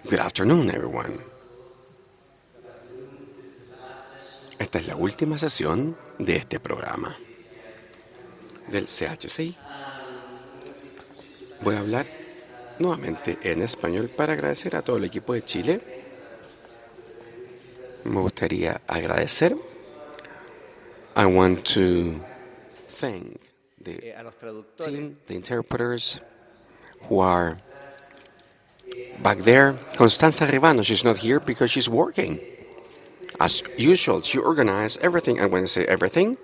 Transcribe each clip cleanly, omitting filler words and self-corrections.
Good afternoon, everyone. Esta es la última sesión de este programa del CHCI. Voy a hablar nuevamente en español para agradecer a todo el equipo de Chile. Me gustaría agradecer. I want to thank the a los traductores. team, the interpreters who are back there. Constanza Rivano, she's not here because she's working. As usual, she organized everything. And when I say everything,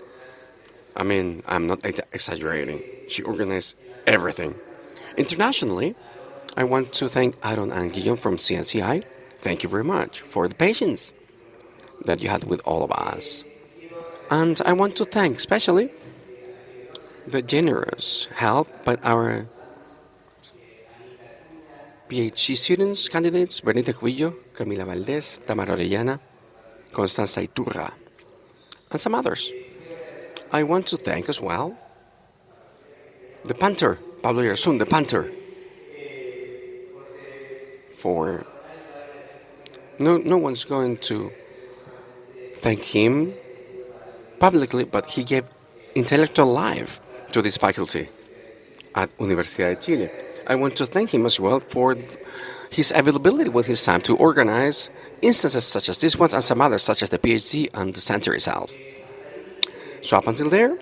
I mean, I'm not exaggerating. She organized everything. Internationally, I want to thank Aaron and Guillaume from CHCI. Thank you very much for the patience that you had with all of us. And I want to thank especially the generous help by our PhD students, candidates, Benita Cuillo, Camila Valdés, Tamara Orellana, Constanza Iturra, and some others. I want to thank as well the Panther, Pablo Yersun, the Panther, for no one's going to thank him publicly, but he gave intellectual life to this faculty at Universidad de Chile. I want to thank him as well for his availability with his time to organize instances such as this one and some others, such as the PhD and the center itself. So up until there,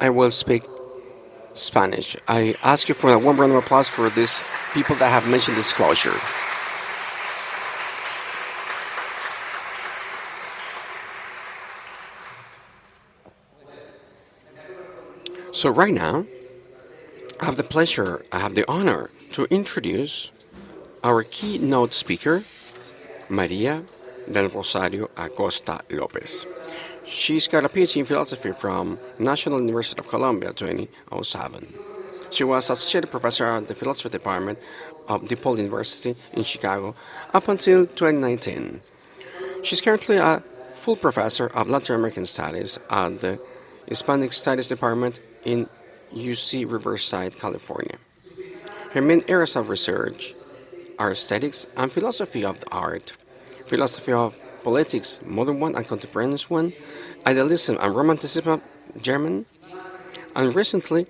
I will speak Spanish. I ask you for a warm round of applause for these people that have mentioned disclosure. So right now, I have the honor to introduce our keynote speaker, María del Rosario Acosta López. She's got a PhD in philosophy from National University of Colombia 2007. She was associate professor at the philosophy department of DePaul University in Chicago up until 2019. She's currently a full professor of Latin American Studies at the Hispanic Studies department in UC Riverside, California. Her main areas of research are aesthetics and philosophy of the art, philosophy of politics, modern one and contemporaneous one, idealism and romanticism, German, and recently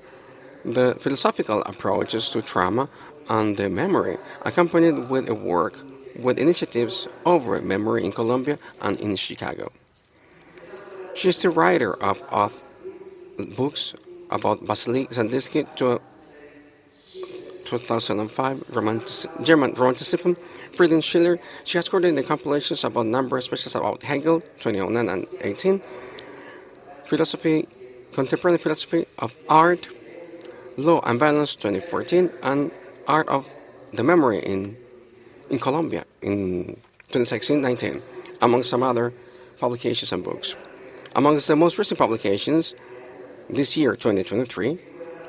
the philosophical approaches to trauma and the memory, accompanied with a work with initiatives over memory in Colombia and in Chicago. She is the writer of books about Vasily Kandinsky to 2005, German Romanticism, Friedrich Schiller. She has coordinated compilations about numbers, especially about Hegel, 2009 and 18, philosophy, contemporary philosophy of art, law and violence, 2014, and art of the memory in Colombia in 2016-19, among some other publications and books. Amongst the most recent publications, this year, 2023,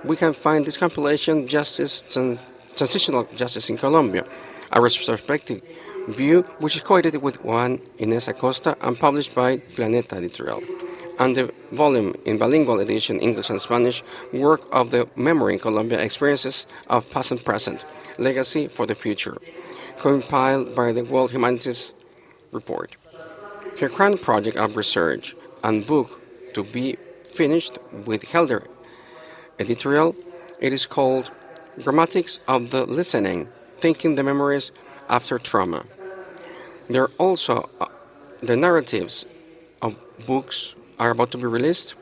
we can find this compilation, Transitional Justice in Colombia, a retrospective view which is co-edited with Juan Inés Acosta and published by Planeta Editorial, and the volume in bilingual edition, English and Spanish, work of the Memory in Colombia, Experiences of Past and Present, Legacy for the Future, compiled by the World Humanities Report. Her current project of research and book to be finished with Helder Editorial, it is called Grammatics of the Listening, Thinking the Memories After Trauma. There are also the narratives of books are about to be released,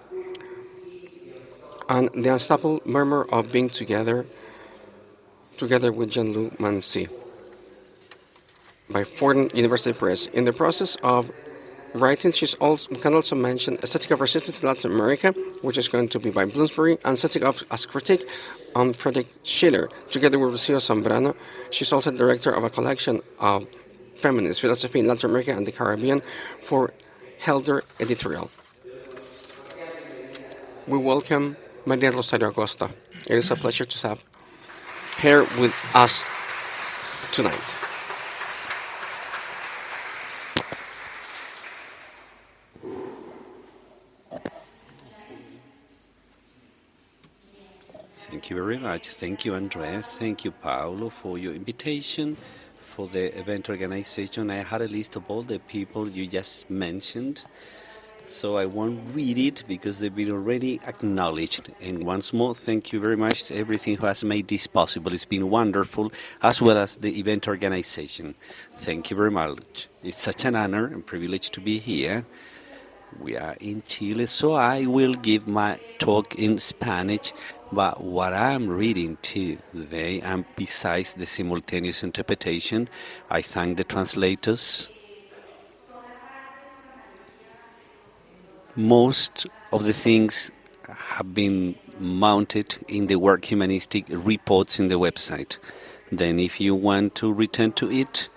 and the unstoppable murmur of being together with Jean-Louis Mancy by Fordham University Press. In the process of writing, we can also mention Aesthetic of Resistance in Latin America, which is going to be by Bloomsbury, and Aesthetic of as Critique on Friedrich Schiller, together with Lucio Zambrano. She's also director of a collection of feminist philosophy in Latin America and the Caribbean for Helder Editorial. We welcome María del Rosario Acosta. It is a pleasure to have her with us tonight. Thank you very much. Thank you, Andres. Thank you, Paulo, for your invitation for the event organization. I had a list of all the people you just mentioned, so I won't read it because they've been already acknowledged. And once more, thank you very much to everything who has made this possible. It's been wonderful, as well as the event organization. Thank you very much. It's such an honor and privilege to be here. We are in Chile, so I will give my talk in Spanish. But what I'm reading today, and besides the simultaneous interpretation, I thank the translators. Most of the things have been mounted in the work humanistic reports in the website. Then, if you want to return to it,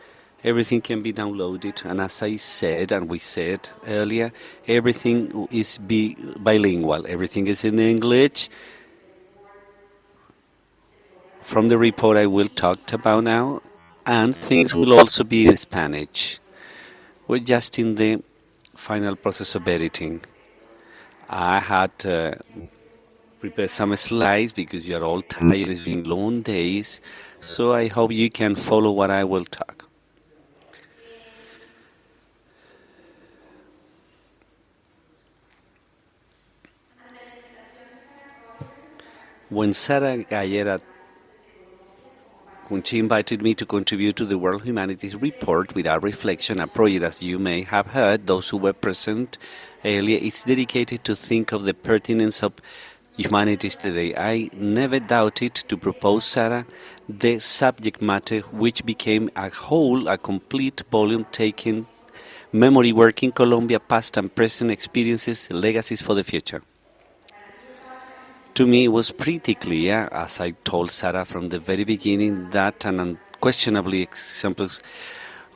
everything can be downloaded. And as I said, and we said earlier, everything is bilingual. Everything is in English. From the report I will talk about now, and things will also be in Spanish. We're just in the final process of editing. I had prepared some slides because you're all tired. It's been long days, so I hope you can follow what I will talk. When Sarah Gallera, when she invited me to contribute to the World Humanities Report with our reflection, a project, as you may have heard, those who were present earlier, is dedicated to think of the pertinence of humanities today. I never doubted to propose, Sarah, the subject matter which became a whole, a complete volume taking memory work in Colombia, past and present experiences, legacies for the future. To me, it was pretty clear, as I told Sarah from the very beginning, that an unquestionably examples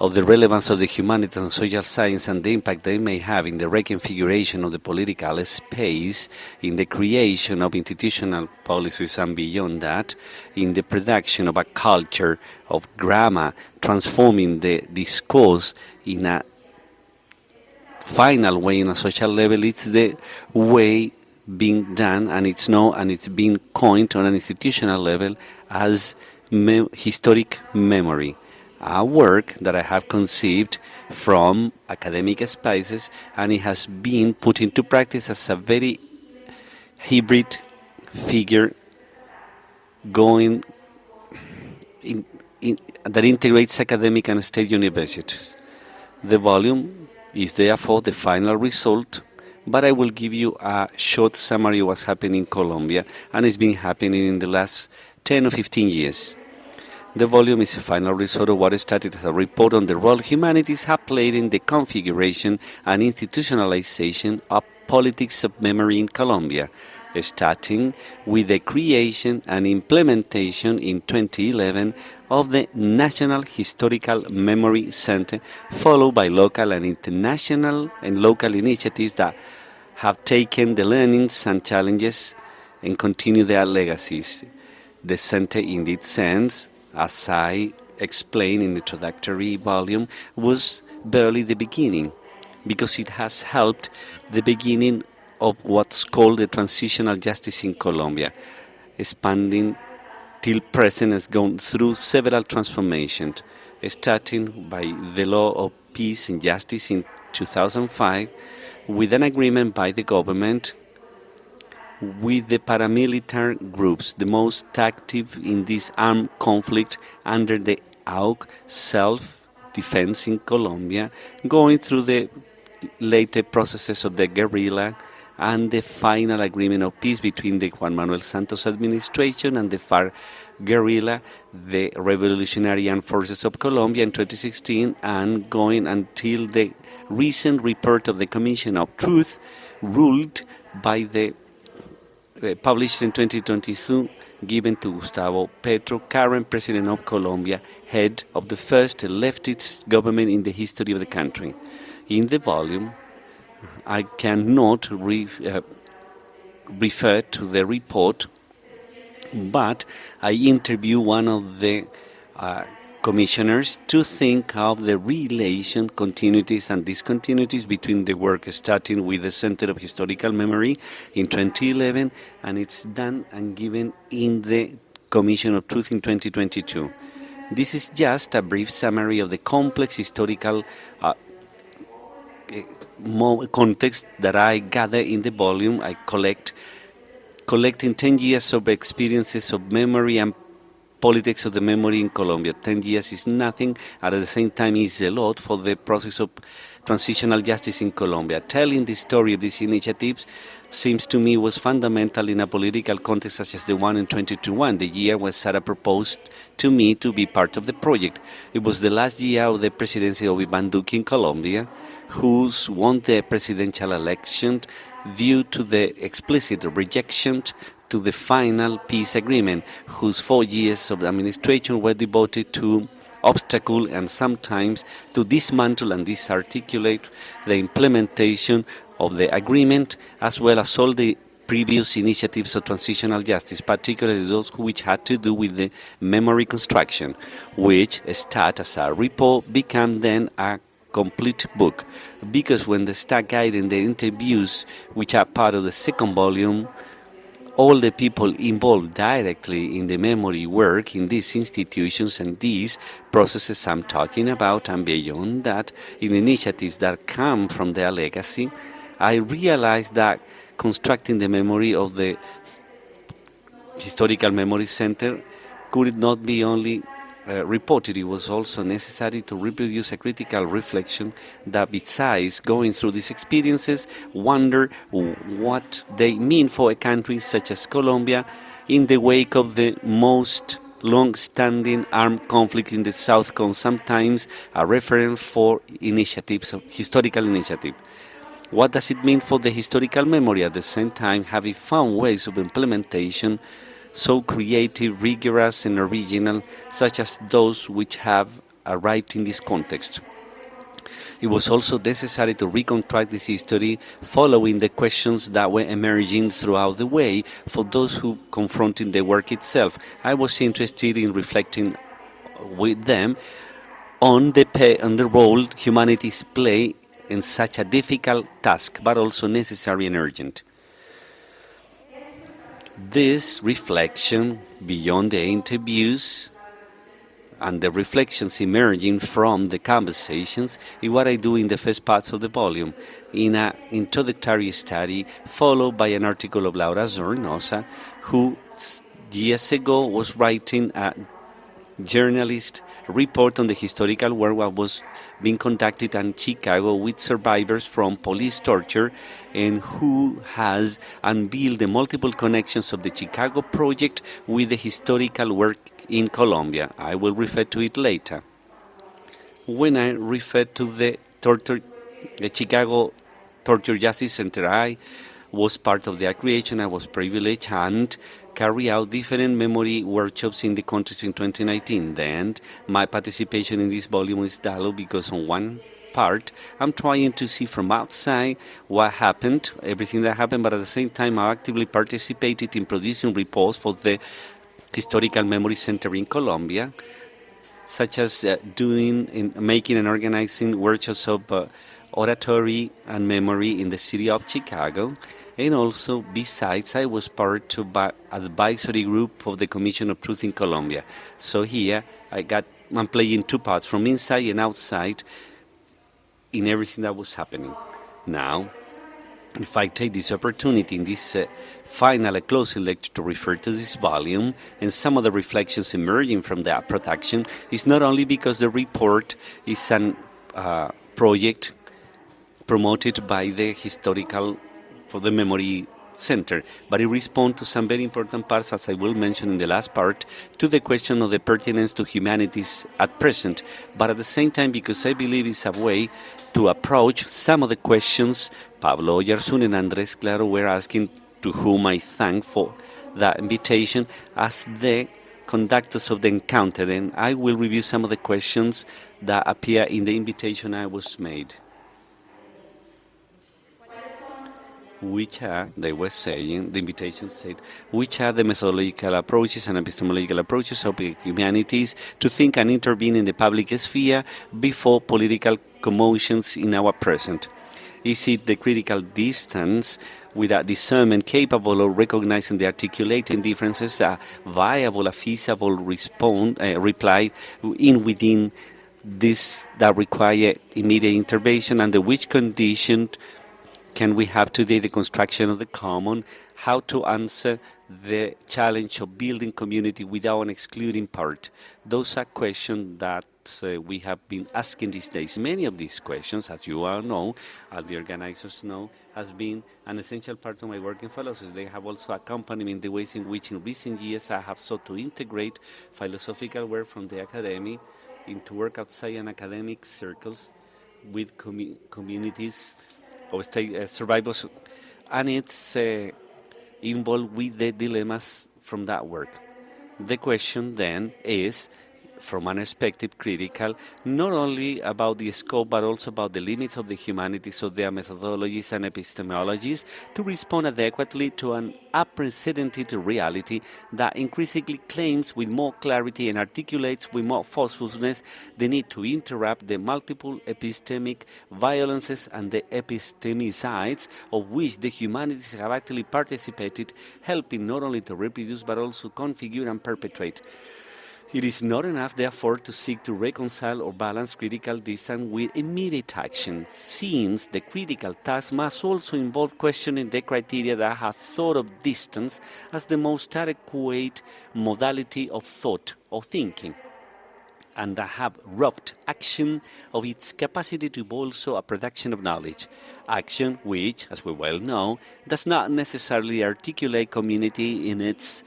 of the relevance of the humanities and social science and the impact they may have in the reconfiguration of the political space, in the creation of institutional policies and beyond that, in the production of a culture of grammar, transforming the discourse in a final way, in a social level, it's the way being done, and it's known and it's being coined on an institutional level as historic memory, a work that I have conceived from academic spaces, and it has been put into practice as a very hybrid figure going that integrates academic and state universities. The volume is therefore the final result, but I will give you a short summary of what's happening in Colombia, and it's been happening in the last 10 or 15 years. The volume is a final result of what started as a report on the role humanities have played in the configuration and institutionalization of politics of memory in Colombia, starting with the creation and implementation in 2011 of the National Historical Memory Center, followed by local and international and local initiatives that have taken the learnings and challenges and continue their legacies. The center, in its sense, as I explained in the introductory volume, was barely the beginning, because it has helped the beginning of what's called the transitional justice in Colombia, expanding till present has gone through several transformations, starting by the law of peace and justice in 2005, with an agreement by the government with the paramilitary groups, the most active in this armed conflict under the AUC self-defense in Colombia, going through the later processes of the guerrilla and the final agreement of peace between the Juan Manuel Santos administration and the FARC guerrilla, the Revolutionary Armed Forces of Colombia in 2016, and going until the recent report of the Commission of Truth, ruled by the published in 2022, given to Gustavo Petro, current president of Colombia, head of the first leftist government in the history of the country. In the volume, I cannot refer to the report, but I interview one of the commissioners to think of the relation, continuities, and discontinuities between the work starting with the Center of Historical Memory in 2011, and it's done and given in the Commission of Truth in 2022. This is just a brief summary of the complex historical context that I gather in the volume. I collecting 10 years of experiences of memory and politics of the memory in Colombia. 10 years is nothing, and at the same time is a lot for the process of transitional justice in Colombia. Telling the story of these initiatives seems to me was fundamental in a political context such as the one in 2021, the year when Sarah proposed to me to be part of the project. It was the last year of the presidency of Iván Duque in Colombia, who won the presidential election due to the explicit rejection to the final peace agreement, whose 4 years of administration were devoted to obstacle and sometimes to dismantle and disarticulate the implementation of the agreement, as well as all the previous initiatives of transitional justice, particularly those which had to do with the memory construction, which start as a report, became then a complete book. Because when the staff guide and the interviews, which are part of the second volume, all the people involved directly in the memory work in these institutions and these processes I'm talking about, and beyond that, in initiatives that come from their legacy, I realized that constructing the memory of the Historical Memory Center could not be only reported. It was also necessary to reproduce a critical reflection that, besides going through these experiences, wonder what they mean for a country such as Colombia in the wake of the most long-standing armed conflict in the South Cone, sometimes a reference for initiatives, historical initiative. What does it mean for the historical memory? At the same time, having found ways of implementation so creative, rigorous, and original, such as those which have arrived in this context. It was also necessary to reconstruct this history following the questions that were emerging throughout the way for those who confronted the work itself. I was interested in reflecting with them on the role humanities play in such a difficult task, but also necessary and urgent. This reflection, beyond the interviews and the reflections emerging from the conversations, is what I do in the first parts of the volume, in an introductory study followed by an article of Laura Zornosa, who years ago was writing a journalist report on the historical work that was being conducted in Chicago with survivors from police torture, and who has unveiled the multiple connections of the Chicago project with the historical work in Colombia. I will refer to it later. When I refer to the Chicago Torture Justice Center, I was part of their creation. I was privileged and carry out different memory workshops in the context in 2019. Then my participation in this volume is dialogue, because on one part I'm trying to see from outside what happened, everything that happened, but at the same time I actively participated in producing reports for the Historical Memory Center in Colombia, such as making and organizing workshops of oratory and memory in the city of Chicago. And also, besides, I was part of the advisory group of the Commission of Truth in Colombia. So here, I'm playing two parts, from inside and outside, in everything that was happening. Now, if I take this opportunity in this final closing lecture to refer to this volume and some of the reflections emerging from that production, it's not only because the report is an project promoted by the Historical for the Memory Center, but it responds to some very important parts, as I will mention in the last part, to the question of the pertinence to humanities at present, but at the same time because I believe it's a way to approach some of the questions Pablo Yarsun and Andrés Claro were asking, to whom I thank for the invitation as the conductors of the encounter, and I will review some of the questions that appear in the invitation I was made. which are, they were saying, the invitation said, which are the methodological approaches and epistemological approaches of the humanities to think and intervene in the public sphere before political commotions in our present. Is it the critical distance with a discernment capable of recognizing the articulating differences, a viable, a feasible reply within this that require immediate intervention, and the which condition can we have today the construction of the common, how to answer the challenge of building community without excluding part. Those are questions that we have been asking these days. Many of these questions, as you all know, as the organizers know, has been an essential part of my work in philosophy. They have also accompanied me in the ways in which in recent years I have sought to integrate philosophical work from the academy into work outside an academic circles with communities of state survivors, and it's involved with the dilemmas from that work. The question then is, from an perspective critical, not only about the scope but also about the limits of the humanities, of their methodologies and epistemologies, to respond adequately to an unprecedented reality that increasingly claims with more clarity and articulates with more forcefulness the need to interrupt the multiple epistemic violences and the epistemicides of which the humanities have actively participated, helping not only to reproduce but also configure and perpetuate. It is not enough, therefore, to seek to reconcile or balance critical distance with immediate action, since the critical task must also involve questioning the criteria that have thought of distance as the most adequate modality of thought or thinking, and that have robbed action of its capacity to be also a production of knowledge. Action which, as we well know, does not necessarily articulate community in its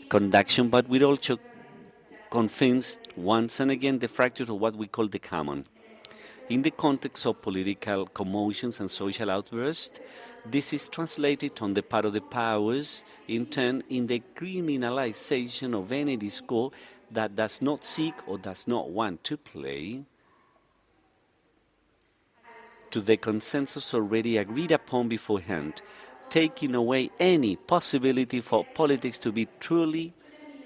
conduction, but will also confirms once and again the fracture of what we call the common. In the context of political commotions and social outbursts, this is translated on the part of the powers, in turn, in the criminalization of any discourse that does not seek or does not want to play to the consensus already agreed upon beforehand, taking away any possibility for politics to be truly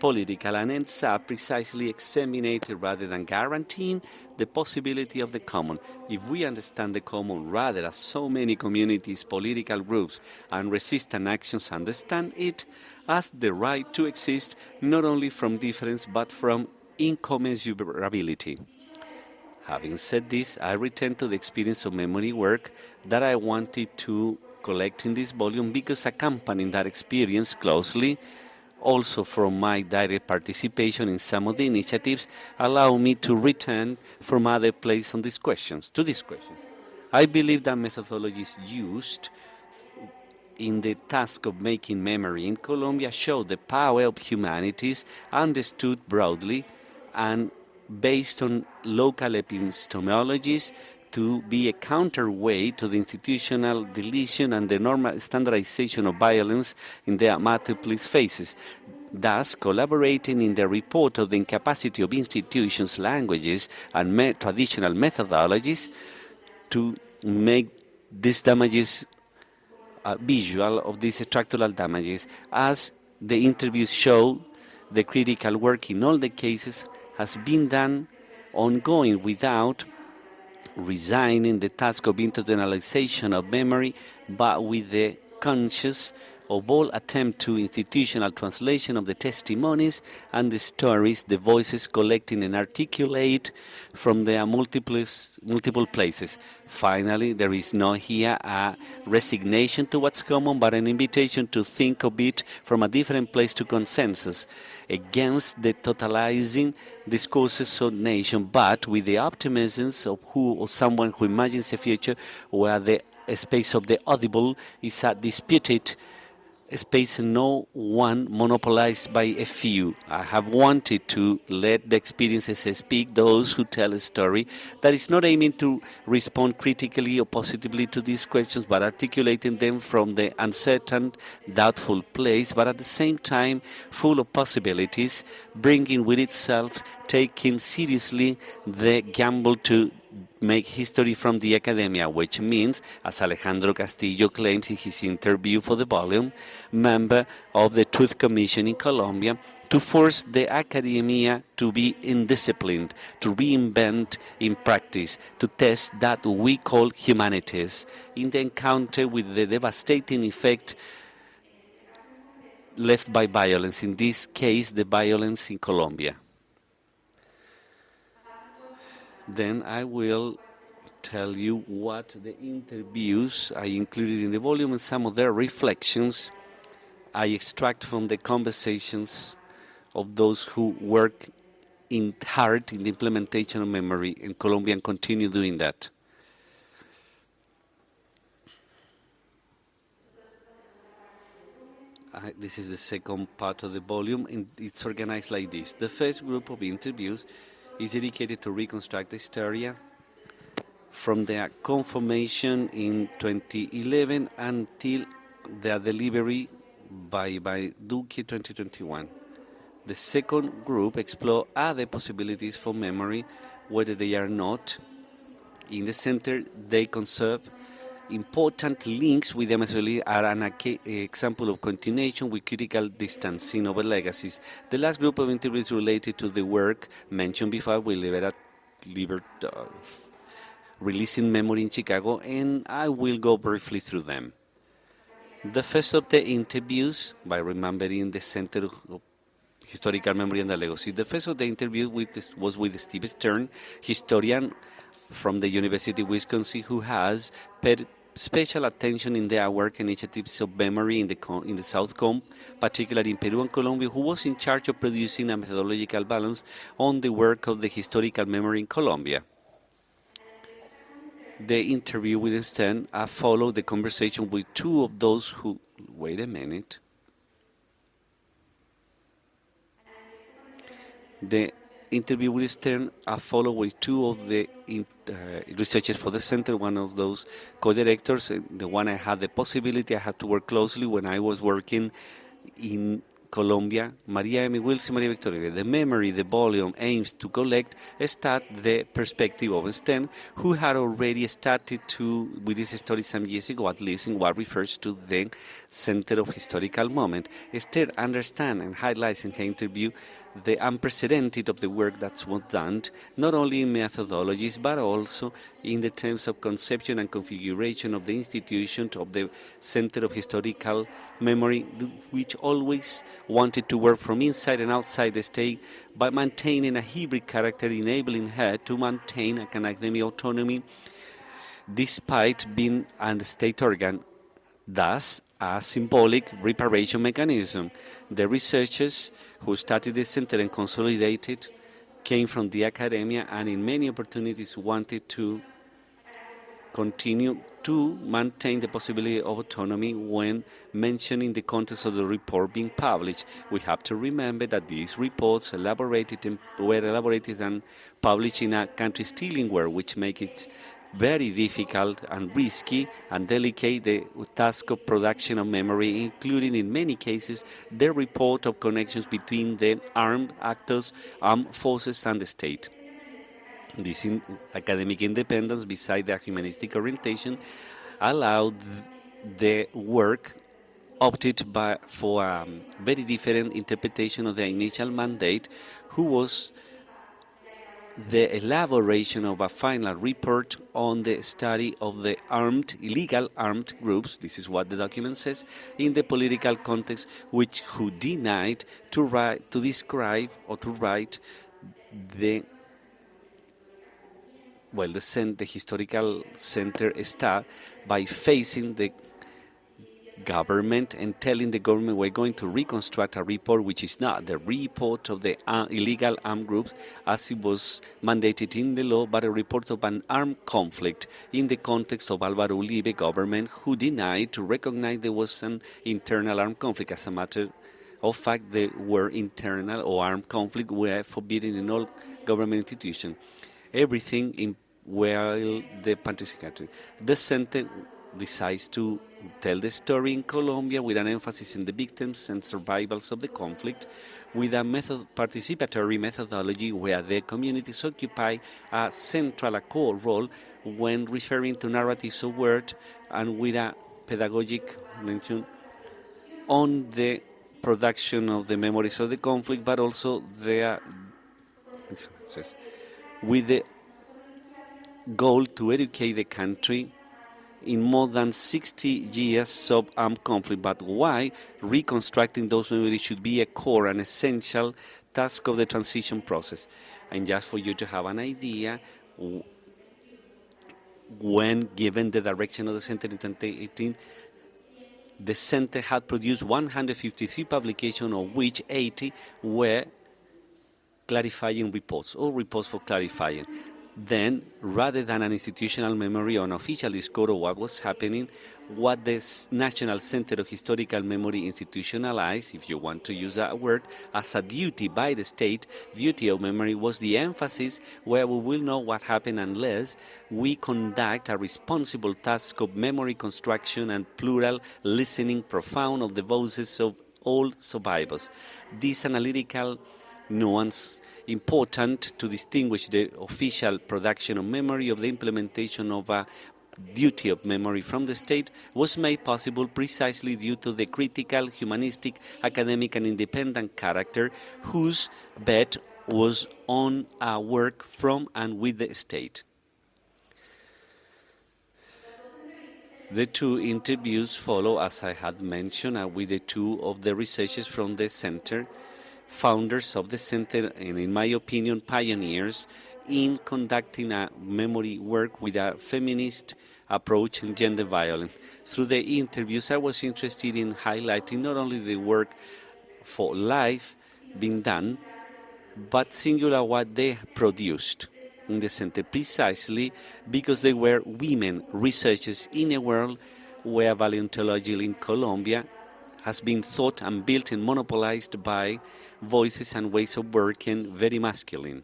political, and ends up precisely exterminated rather than guaranteeing the possibility of the common. If we understand the common rather as so many communities, political groups, and resistant actions understand it as the right to exist not only from difference but from incommensurability. Having said this, I return to the experience of memory work that I wanted to collect in this volume because accompanying that experience closely, also from my direct participation in some of the initiatives, allow me to return from other places on these questions, to these questions. I believe that methodologies used in the task of making memory in Colombia show the power of humanities understood broadly and based on local epistemologies to be a counterweight to the institutional deletion and the normal standardization of violence in their multiple phases, thus collaborating in the report of the incapacity of institutions, languages, and traditional methodologies to make these damages visual of these structural damages. As the interviews show, the critical work in all the cases has been done ongoing without resigning the task of internationalization of memory, but with the conscious of all attempt to institutional translation of the testimonies and the stories, the voices collecting and articulate from their multiple places. Finally, there is not here a resignation to what's common, but an invitation to think of it from a different place to consensus, against the totalizing discourses of nation, but with the optimisms of who or someone who imagines a future where the space of the audible is a disputed space and no one monopolized by a few. I have wanted to let the experiences speak, those who tell a story that is not aiming to respond critically or positively to these questions, but articulating them from the uncertain, doubtful place, but at the same time full of possibilities, bringing with itself, taking seriously the gamble to make history from the academia, which means, as Alejandro Castillo claims in his interview for the volume, member of the Truth Commission in Colombia, to force the academia to be indisciplined, to reinvent in practice, to test that we call humanities, in the encounter with the devastating effect left by violence, in this case, the violence in Colombia. Then I will tell you what the interviews I included in the volume and some of their reflections I extract from the conversations of those who work hard in the implementation of memory in Colombia and continue doing that. This is the second part of the volume, and it's organized like this. The first group of interviews is dedicated to reconstruct the historia from their confirmation in 2011 until their delivery by Duque 2021. The second group explore other possibilities for memory, whether they are not. In the center, they conserve important links with the Amazon are an example of continuation with critical distancing over legacies. The last group of interviews related to the work mentioned before with releasing memory in Chicago, and I will go briefly through them. The first of the interviews, by remembering the Center of Historical Memory and Legacy, the first of the interview was with Steve Stern, historian from the University of Wisconsin, who has paid special attention in their work initiatives of memory in the South Cone, particularly in Peru and Colombia, who was in charge of producing a methodological balance on the work of the historical memory in Colombia. The interview with Stern followed the conversation with two of those who... Wait a minute. The interview with Stern followed with two of the researchers for the center, one of those co-directors, the one I had to work closely when I was working in Colombia, Maria M. Wilson, Maria Victoria. The memory, the volume aims to collect the perspective of Stern, who had already started with this story some years ago, at least in what refers to the Center of Historical Moment. Stern understands and highlights in her interview the unprecedented of the work that was done, not only in methodologies, but also in the terms of conception and configuration of the institution of the Center of Historical Memory, which always wanted to work from inside and outside the state by maintaining a hybrid character, enabling her to maintain academic autonomy despite being a state organ, thus a symbolic reparation mechanism. The researchers who started the center and consolidated came from the academia and in many opportunities wanted to continue to maintain the possibility of autonomy when mentioning the context of the report being published. We have to remember that these reports were elaborated and published in a country still in war, which makes it very difficult and risky and delicate the task of production of memory, including in many cases the report of connections between the armed actors, armed forces and the state. This academic independence, beside the humanistic orientation, allowed the work opted for a very different interpretation of the initial mandate, who was the elaboration of a final report on the study of the illegal armed groups, this is what the document says, in the political context, who denied to describe or to write the historical center start by facing the government and telling the government we're going to reconstruct a report which is not the report of the illegal armed groups as it was mandated in the law, but a report of an armed conflict in the context of Álvaro Uribe government, who denied to recognize there was an internal armed conflict. As a matter of fact, the word internal or armed conflict were forbidden in all government institutions. Everything in while the participatory. The center decides to tell the story in Colombia with an emphasis in the victims and survivals of the conflict, with a participatory methodology where the communities occupy a central, a core role when referring to narratives of word, and with a pedagogic mention on the production of the memories of the conflict, but also with the goal to educate the country in more than 60 years of armed conflict, but why reconstructing those memories should be a core and essential task of the transition process. And just for you to have an idea, when given the direction of the center in 2018, the center had produced 153 publications, of which 80 were clarifying reports, or reports for clarifying. Then, rather than an institutional memory or an official discourse of what was happening, what the National Center of Historical Memory institutionalized, if you want to use that word, as a duty by the state, duty of memory, was the emphasis where we will know what happened unless we conduct a responsible task of memory construction and plural listening profound of the voices of all survivors. This analytical nuance important to distinguish the official production of memory of the implementation of a duty of memory from the state was made possible precisely due to the critical, humanistic, academic and independent character whose bet was on a work from and with the state. The two interviews follow, as I had mentioned, with the two of the researchers from the center, founders of the center, and in my opinion, pioneers in conducting a memory work with a feminist approach in gender violence. Through the interviews, I was interested in highlighting not only the work for life being done, but singular what they produced in the center, precisely because they were women researchers in a world where paleontology in Colombia has been thought and built and monopolized by voices and ways of working very masculine.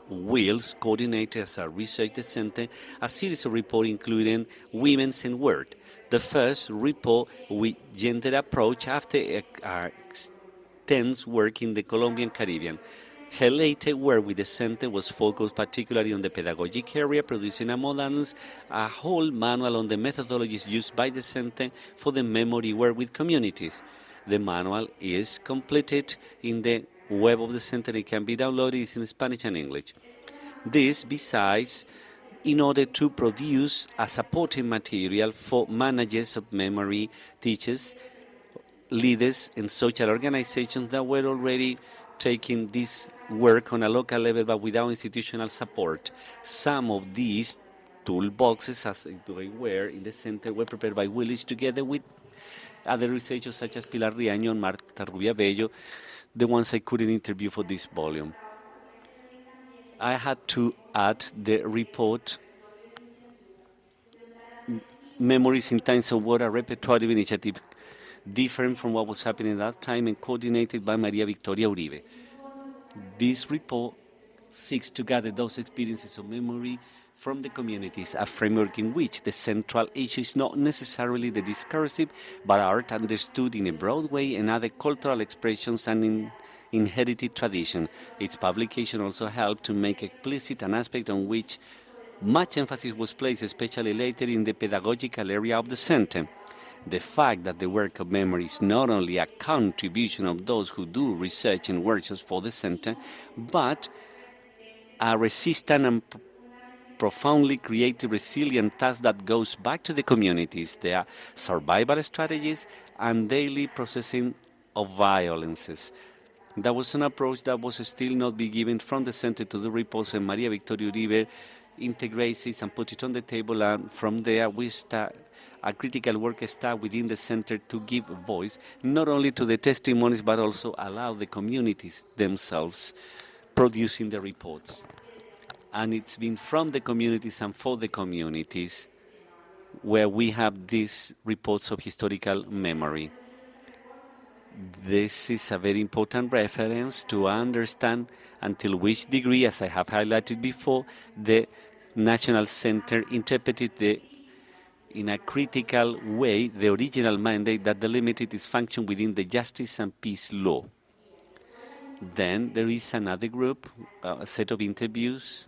Wills coordinated as a research center a series of reports including Women's and Word, the first report with gender approach after extensive work in the Colombian Caribbean. Her later work with the center was focused particularly on the pedagogic area, producing a whole manual on the methodologies used by the center for the memory work with communities. The manual is completed in the web of the center. It can be downloaded in Spanish and English. This, besides, in order to produce a supporting material for managers of memory, teachers, leaders, and social organizations that were already taking this work on a local level but without institutional support. Some of these toolboxes, as they were in the center, were prepared by Willis together with other researchers such as Pilar Riaño and Marta Rubia Bello, the ones I couldn't interview for this volume. I had to add the report Memories in Times of War, a repertoire initiative different from what was happening at that time and coordinated by Maria Victoria Uribe. This report seeks to gather those experiences of memory from the communities, a framework in which the central issue is not necessarily the discursive, but art understood in a broad way and other cultural expressions and in inherited tradition. Its publication also helped to make explicit an aspect on which much emphasis was placed, especially later in the pedagogical area of the center. The fact that the work of memory is not only a contribution of those who do research and workshops for the center, but a resistant and profoundly creative, resilient task that goes back to the communities, their survival strategies, and daily processing of violences. That was an approach that was still not be given from the center to the reports, and Maria Victoria Uribe integrates it and puts it on the table, and from there we start a critical work start within the center to give voice not only to the testimonies but also allow the communities themselves producing the reports. And it's been from the communities and for the communities where we have these reports of historical memory. This is a very important reference to understand until which degree, as I have highlighted before, the National Center interpreted the in a critical way the original mandate that delimited its function within the justice and peace law. Then there is another group, a set of interviews.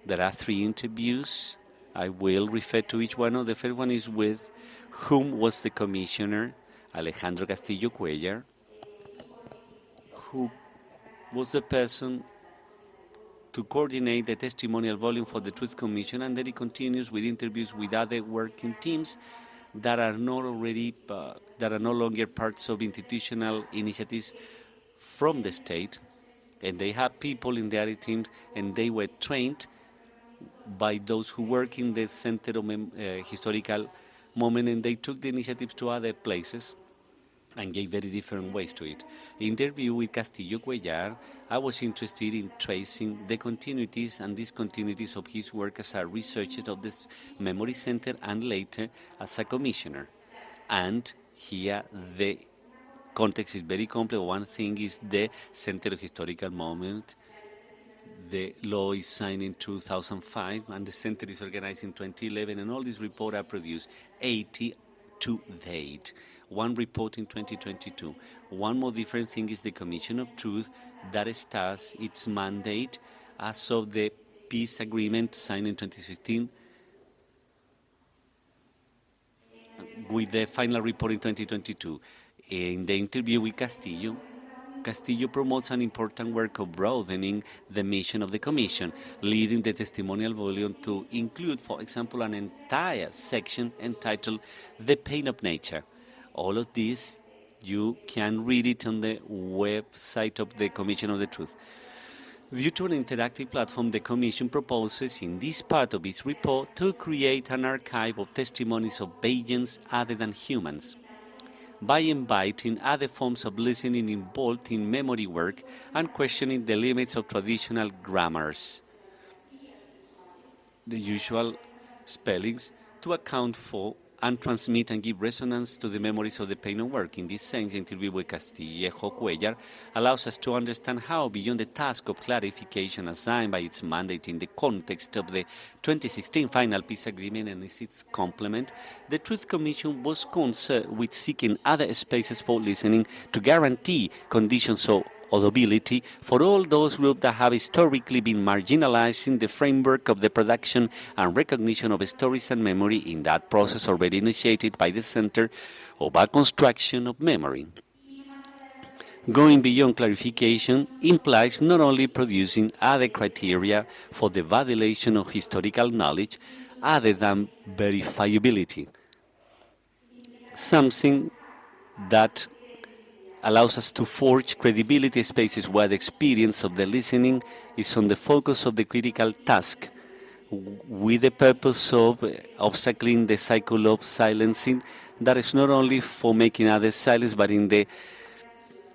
There are 3 interviews. I will refer to each one. The first one is with whom was the commissioner, Alejandro Castillo Cuellar, who was the person to coordinate the testimonial volume for the Truth Commission, and then it continues with interviews with other working teams that are not already that are no longer parts of institutional initiatives from the state, and they have people in the other teams, and they were trained by those who work in the Center of Historical Moment, and they took the initiatives to other places and gave very different ways to it. Interview with Castillo Cuellar, I was interested in tracing the continuities and discontinuities of his work as a researcher of the Memory Center and later as a commissioner. And here the context is very complex. One thing is the Center of Historical Moment. The law is signed in 2005 and the center is organized in 2011, and all these reports are produced 80 to date. One report in 2022. One more different thing is the Commission of Truth that starts its mandate as of the peace agreement signed in 2016 with the final report in 2022. In the interview with Castillo, Castillo promotes an important work of broadening the mission of the Commission, leading the testimonial volume to include, for example, an entire section entitled The Pain of Nature. All of this, you can read it on the website of the Commission of the Truth. Due to an interactive platform, the Commission proposes in this part of its report to create an archive of testimonies of agents other than humans, by inviting other forms of listening involved in memory work and questioning the limits of traditional grammars, the usual spellings, to account for and transmit and give resonance to the memories of the pain of work. In this sense, the interview with Castillo Cuellar allows us to understand how, beyond the task of clarification assigned by its mandate in the context of the 2016 final peace agreement and its complement, the Truth Commission was concerned with seeking other spaces for listening to guarantee conditions of audibility for all those groups that have historically been marginalized in the framework of the production and recognition of stories and memory in that process already initiated by the Center of a Construction of Memory. Going beyond clarification implies not only producing other criteria for the validation of historical knowledge other than verifiability, something that allows us to forge credibility spaces where the experience of the listening is on the focus of the critical task, with the purpose of obstacling the cycle of silencing that is not only for making others silence, but in the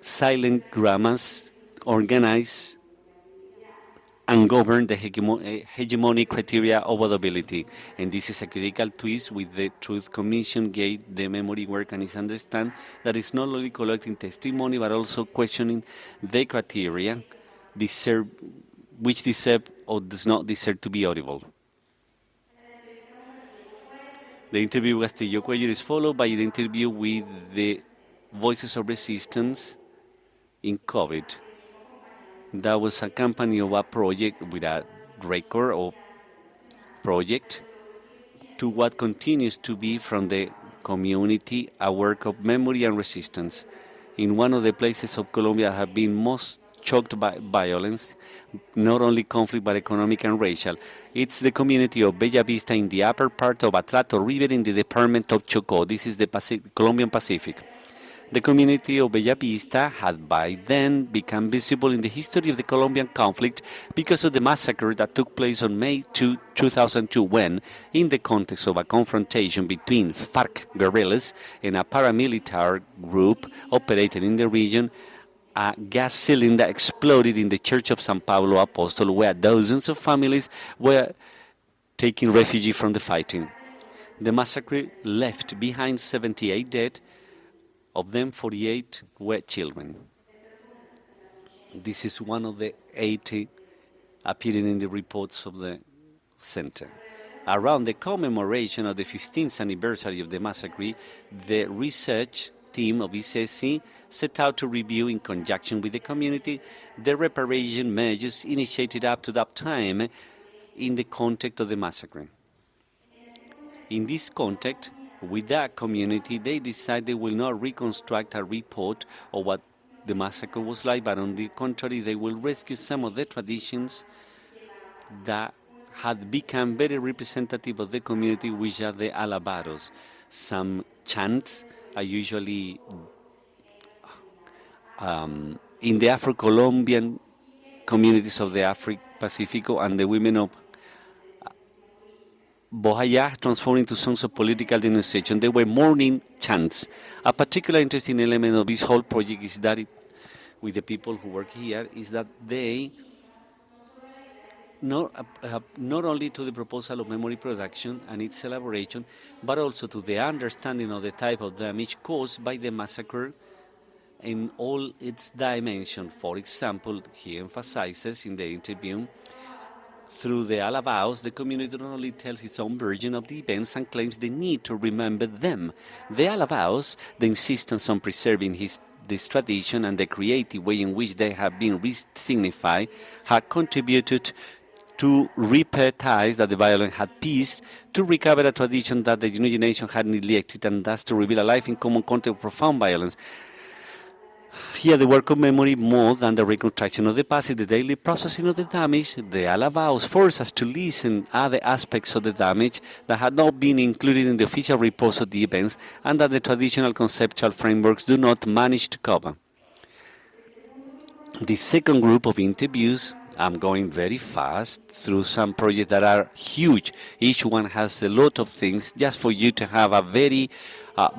silent grammars organize and govern the hegemonic criteria of audibility. And this is a critical twist with the Truth Commission gave the memory work, and is understand that it's not only collecting testimony but also questioning the criteria which deserve or does not deserve to be audible. The interview with Castillo Cuellar is followed by the interview with the Voices of Resistance in COVID. That was accompanied of a project with a record or project to what continues to be from the community a work of memory and resistance. In one of the places of Colombia have been most choked by violence, not only conflict but economic and racial. It's the community of Bella Vista in the upper part of Atrato River in the department of Chocó. This is the Colombian Pacific. The community of Bella Vista had by then become visible in the history of the Colombian conflict because of the massacre that took place on May 2, 2002, when, in the context of a confrontation between FARC guerrillas and a paramilitary group operating in the region, a gas cylinder exploded in the Church of San Pablo Apostol, where dozens of families were taking refuge from the fighting. The massacre left behind 78 dead. Of them, 48 were children. This is one of the 80 appearing in the reports of the center. Around the commemoration of the 15th anniversary of the massacre, the research team of ICC set out to review, in conjunction with the community, the reparation measures initiated up to that time in the context of the massacre. In this context, with that community, they decided they will not reconstruct a report of what the massacre was like, but on the contrary, they will rescue some of the traditions that had become very representative of the community, which are the alabados. Some chants are usually in the Afro-Colombian communities of the Pacifico, and the women of Bohaya transformed into songs of political denunciation. They were morning chants. A particular interesting element of this whole project is that with the people who work here, is that they not only to the proposal of memory production and its elaboration, but also to the understanding of the type of damage caused by the massacre in all its dimensions. For example, he emphasizes in the interview, through the alabaos, the community not only tells its own version of the events and claims the need to remember them. The alabaos, the insistence on preserving this tradition and the creative way in which they have been re-signified, have contributed to repair ties that the violence had pieced, to recover a tradition that the new generation had neglected, and thus to reveal a life in common context of profound violence. Here, the work of memory, more than the reconstruction of the past, is the daily processing of the damage. The alabaos force us to listen other aspects of the damage that had not been included in the official reports of the events, and that the traditional conceptual frameworks do not manage to cover. The second group of interviews, I'm going very fast through some projects that are huge. Each one has a lot of things, just for you to have a very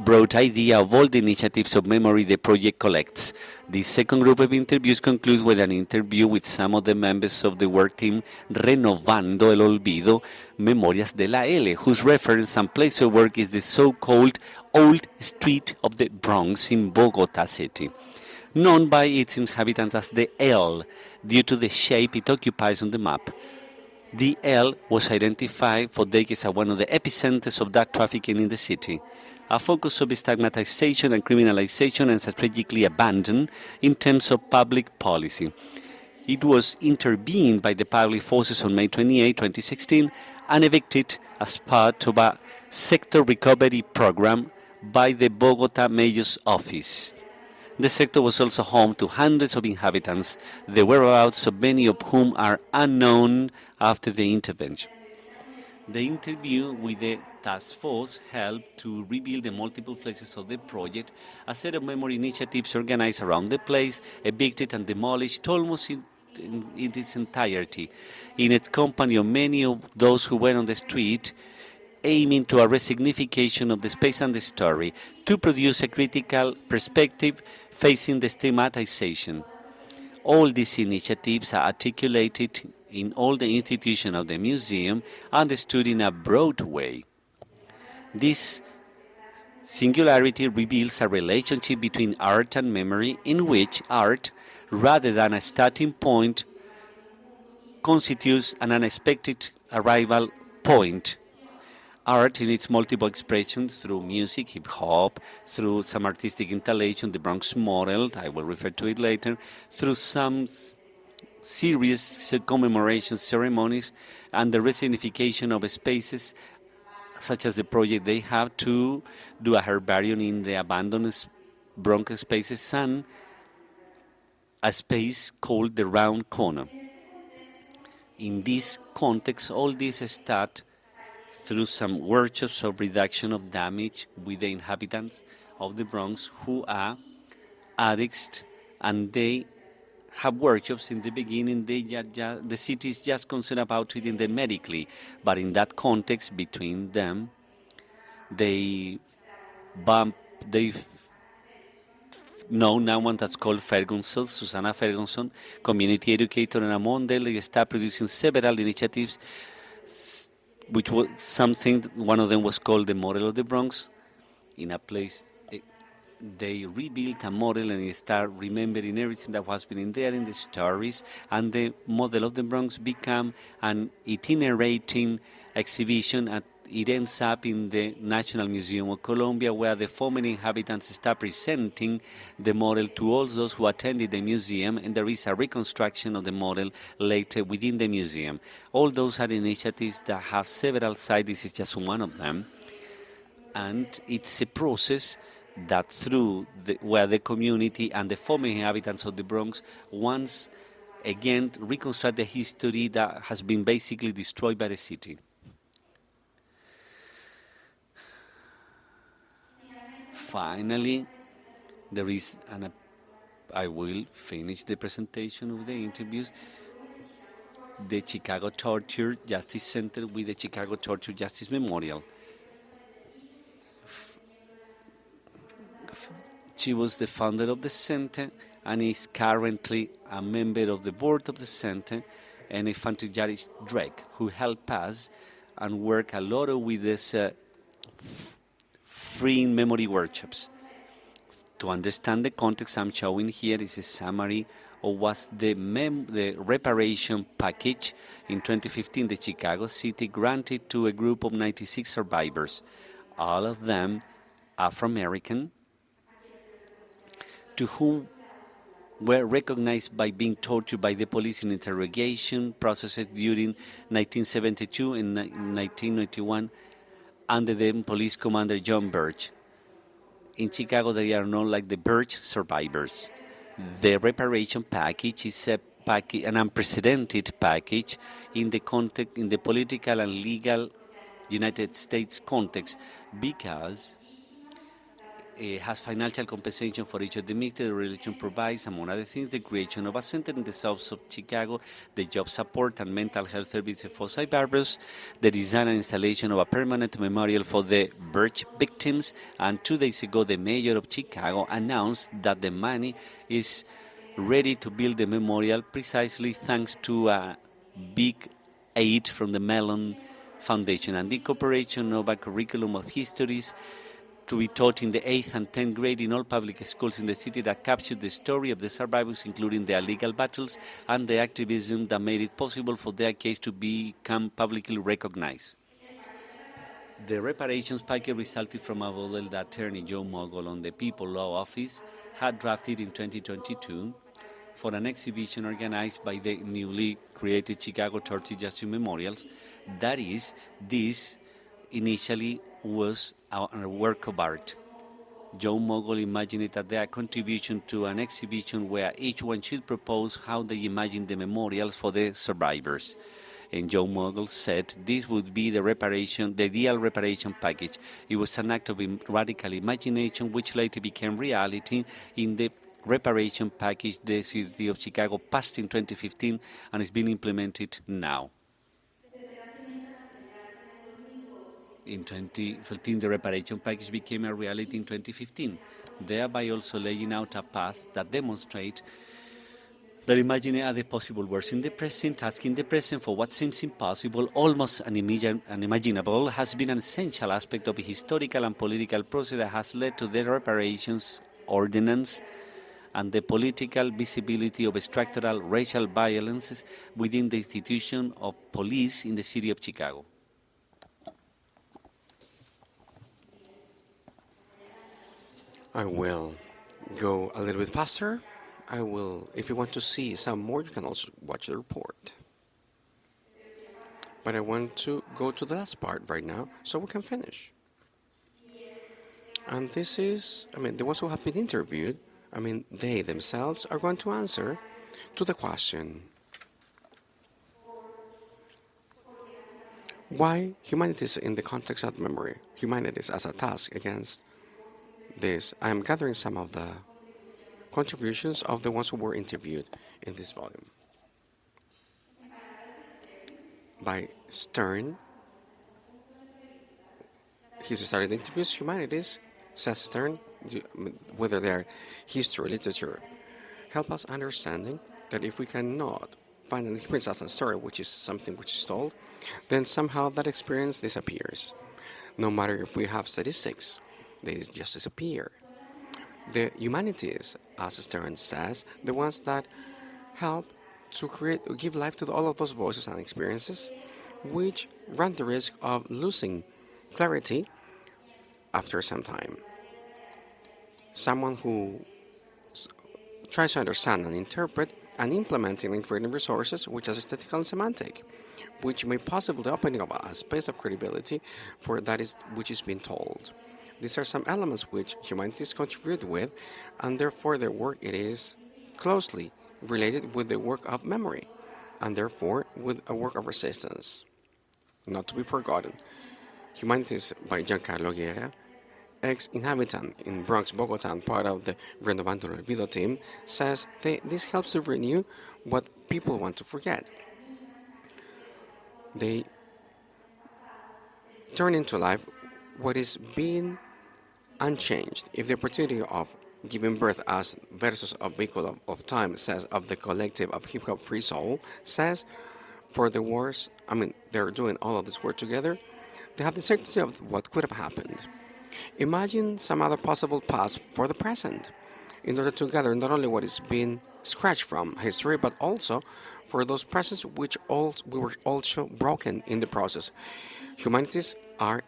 broad idea of all the initiatives of memory the project collects. The second group of interviews concludes with an interview with some of the members of the work team Renovando el Olvido, Memorias de la L, whose reference and place of work is the so-called Old Street of the Bronx in Bogota City, known by its inhabitants as the L, due to the shape it occupies on the map. The L was identified for decades as one of the epicenters of drug trafficking in the city, a focus of stigmatization and criminalization, and strategically abandoned in terms of public policy. It was intervened by the public forces on May 28, 2016, and evicted as part of a sector recovery program by the Bogota Mayor's Office. The sector was also home to hundreds of inhabitants, the whereabouts of many of whom are unknown after the intervention. The interview with the task force helped to reveal the multiple phases of the project, a set of memory initiatives organized around the place, evicted and demolished almost in its entirety, in its company of many of those who were on the street, aiming to a resignification of the space and the story, to produce a critical perspective facing the stigmatization. All these initiatives are articulated in all the institutions of the museum, understood in a broad way. This singularity reveals a relationship between art and memory, in which art, rather than a starting point, constitutes an unexpected arrival point. Art in its multiple expressions, through music, hip-hop, through some artistic installation, the Bronx model, I will refer to it later, through some serious commemoration ceremonies, and the resignification of spaces, such as the project they have to do a herbarium in the abandoned Bronx spaces, and a space called the Round Corner. In this context, all this start through some workshops of reduction of damage with the inhabitants of the Bronx who are addicts, and they have workshops. In the beginning, the city is just concerned about treating them medically, but in that context, between them, they know now one that's called Ferguson, Susanna Ferguson, community educator, and among them they start producing several initiatives, which was something, one of them was called the Model of the Bronx. In a place, they rebuilt a model and start remembering everything that has been in there in the stories, and the Model of the Bronx became an itinerating exhibition, and it ends up in the National Museum of Colombia, where the former inhabitants start presenting the model to all those who attended the museum, and there is a reconstruction of the model later within the museum. All those are initiatives that have several sides. This is just one of them, and it's a process that where the community and the former inhabitants of the Bronx once again reconstruct the history that has been basically destroyed by the city. Finally, there is I will finish the presentation of the interviews. The Chicago Torture Justice Center with the Chicago Torture Justice Memorial. She was the founder of the center and is currently a member of the board of the center, and a Fantijaris Drake, who helped us and work a lot with this free memory workshops. To understand the context I'm showing here is a summary of what the reparation package in 2015 the Chicago City granted to a group of 96 survivors, all of them Afro-American, to whom were recognized by being tortured by the police in interrogation processes during 1972 and 1991 under the police commander John Birch. In Chicago, they are known like the Birch survivors. The reparation package is an unprecedented package in the context, in the political and legal United States context, because it has financial compensation for each of the victims. The religion provides, among other things, the creation of a center in the south of Chicago, the job support and mental health services for survivors, the design and installation of a permanent memorial for the Birch victims, and 2 days ago the mayor of Chicago announced that the money is ready to build the memorial precisely thanks to a big aid from the Mellon Foundation and the incorporation of a curriculum of histories to be taught in the 8th and 10th grade in all public schools in the city that captured the story of the survivors, including their legal battles and the activism that made it possible for their case to become publicly recognized. The reparations package resulted from a model that Attorney Joe Mogul on the People Law Office had drafted in 2022 for an exhibition organized by the newly created Chicago Torture Justice Memorials. That is, this initially was a work of art. Joe Mogul imagined it as their contribution to an exhibition where each one should propose how they imagined the memorials for the survivors. And Joe Mogul said this would be the ideal reparation package. It was an act of radical imagination which later became reality in the reparation package the City of Chicago passed in 2015 and is being implemented now. In 2015, the reparation package became a reality in 2015, thereby also laying out a path that demonstrates that imagining other possible worlds in the present, asking the present for what seems impossible, almost unimaginable, has been an essential aspect of the historical and political process that has led to the reparations ordinance and the political visibility of structural racial violences within the institution of police in the city of Chicago. I will go a little bit faster. If you want to see some more, you can also watch the report. But I want to go to the last part right now so we can finish. And this is, the ones who have been interviewed, they themselves are going to answer to the question, why humanities in the context of memory, humanities as a task against this. I am gathering some of the contributions of the ones who were interviewed in this volume. By Stern, he started interviews, humanities, says Stern, whether they're history, literature, help us understanding that if we cannot find an experience as a story, which is something which is told, then somehow that experience disappears. No matter if we have statistics, they just disappear. The humanities, as Stern says, the ones that help to give life to all of those voices and experiences, which run the risk of losing clarity after some time. Someone who tries to understand and interpret and implement integrated resources which are aesthetical and semantic, which may possibly open up a space of credibility for that is which is being told. These are some elements which humanities contribute with, and therefore their work it is closely related with the work of memory, and therefore with a work of resistance. Not to be forgotten, Humanities by Giancarlo Guerra, ex-inhabitant in Bronx, Bogota, and part of the Renovando el Olvido team, says this helps to renew what people want to forget. They turn into life what is being unchanged. If the opportunity of giving birth as versus a vehicle of time says of the collective of hip hop free soul says for the wars, they're doing all of this work together, they have the certainty of what could have happened. Imagine some other possible past for the present, in order to gather not only what is being scratched from history, but also for those presents which we were also broken in the process. Humanities are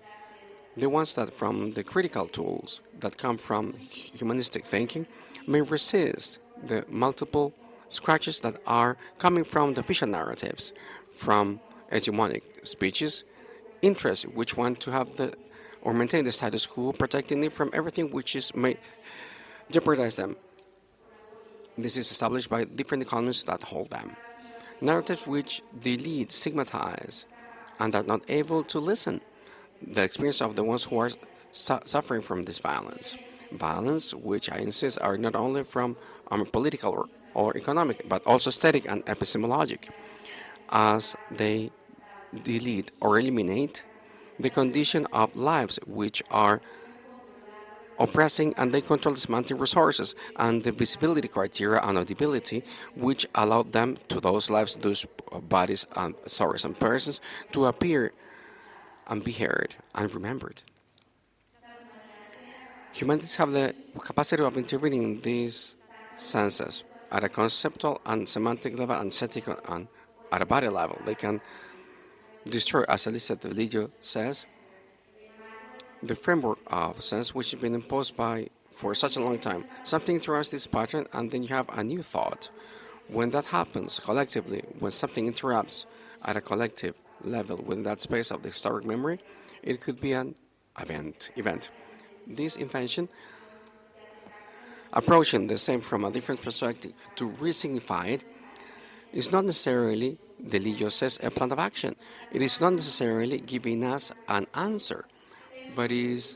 the ones that, from the critical tools that come from humanistic thinking, may resist the multiple scratches that are coming from the official narratives, from hegemonic speeches, interests which want to have the or maintain the status quo, protecting it from everything which may jeopardize them. This is established by different economists that hold them. Narratives which delete, stigmatize, and are not able to listen the experience of the ones who are suffering from this violence. Violence, which I insist are not only from political or economic, but also aesthetic and epistemologic, as they delete or eliminate the condition of lives which are oppressing and they control the semantic resources and the visibility criteria and audibility which allow them to those lives, those bodies and stories and persons to appear and be heard and remembered. Humanities have the capacity of intervening in these senses at a conceptual and semantic level and aesthetic and at a body level. They can destroy, as Elisa Delillo says, the framework of sense which has been imposed by for such a long time. Something interrupts this pattern and then you have a new thought. When that happens collectively, when something interrupts at a collective level within that space of the historic memory, it could be an event. This invention, approaching the same from a different perspective to re-signify it, is not necessarily, Delillo says, a plan of action. It is not necessarily giving us an answer, but is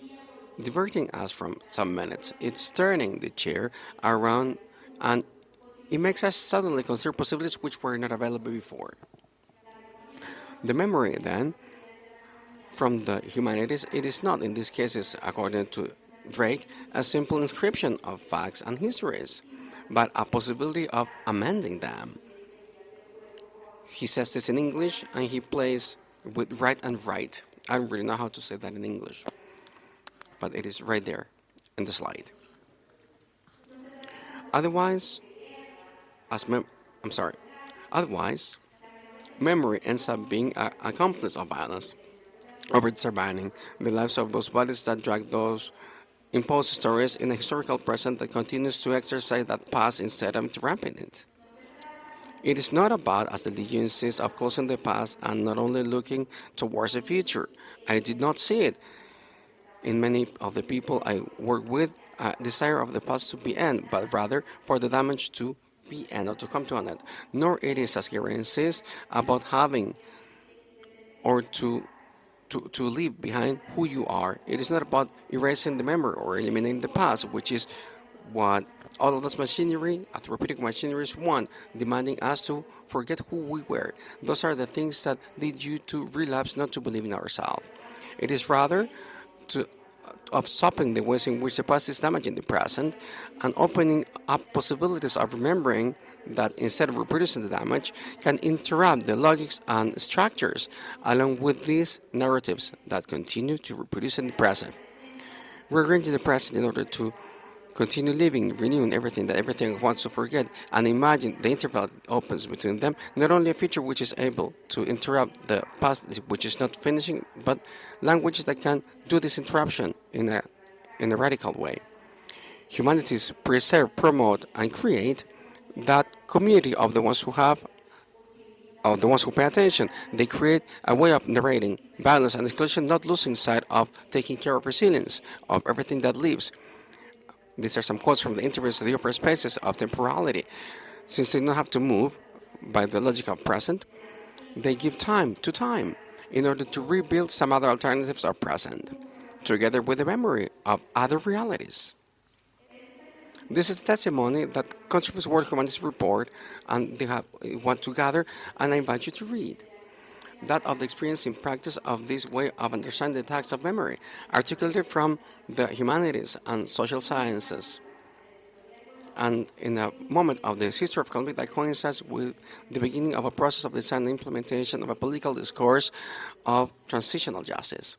diverting us from some minutes. It's turning the chair around and it makes us suddenly consider possibilities which were not available before. The memory, then, from the humanities, it is not, in these cases, according to Drake, a simple inscription of facts and histories, but a possibility of amending them. He says this in English and he plays with right and right. I don't really know how to say that in English, but it is right there in the slide. Otherwise, Otherwise, memory ends up being an accomplice of violence, over determining the lives of those bodies that drag those imposed stories in a historical present that continues to exercise that past instead of interrupting it. It is not about, as the Legion insists, of closing the past and not only looking towards the future. I did not see it in many of the people I work with, a desire of the past to be end, but rather for the damage to be end or to come to an end. Nor it is, as Gary insists, about having or to leave behind who you are. It is not about erasing the memory or eliminating the past, which is what all of those machinery, therapeutic machineries want, demanding us to forget who we were. Those are the things that lead you to relapse, not to believe in ourselves. It is rather of stopping the ways in which the past is damaging the present and opening up possibilities of remembering that instead of reproducing the damage, can interrupt the logics and structures along with these narratives that continue to reproduce in the present. Rearranging the present in order to continue living, renewing everything that everything wants to forget, and imagine the interval that opens between them, not only a future which is able to interrupt the past which is not finishing, but languages that can do this interruption in a radical way. Humanities preserve, promote, and create that community of the ones who pay attention. They create a way of narrating balance and exclusion, not losing sight of taking care of resilience of everything that lives. These are some quotes from the interviews that offer spaces of temporality. Since they don't have to move by the logic of present, they give time to time in order to rebuild some other alternatives of present, together with the memory of other realities. This is testimony that comes from this World Humanities Report, and they have want to gather, and I invite you to read that of the experience in practice of this way of understanding the text of memory, articulated from the humanities and social sciences, and in a moment of the history of conflict that coincides with the beginning of a process of design and implementation of a political discourse of transitional justice.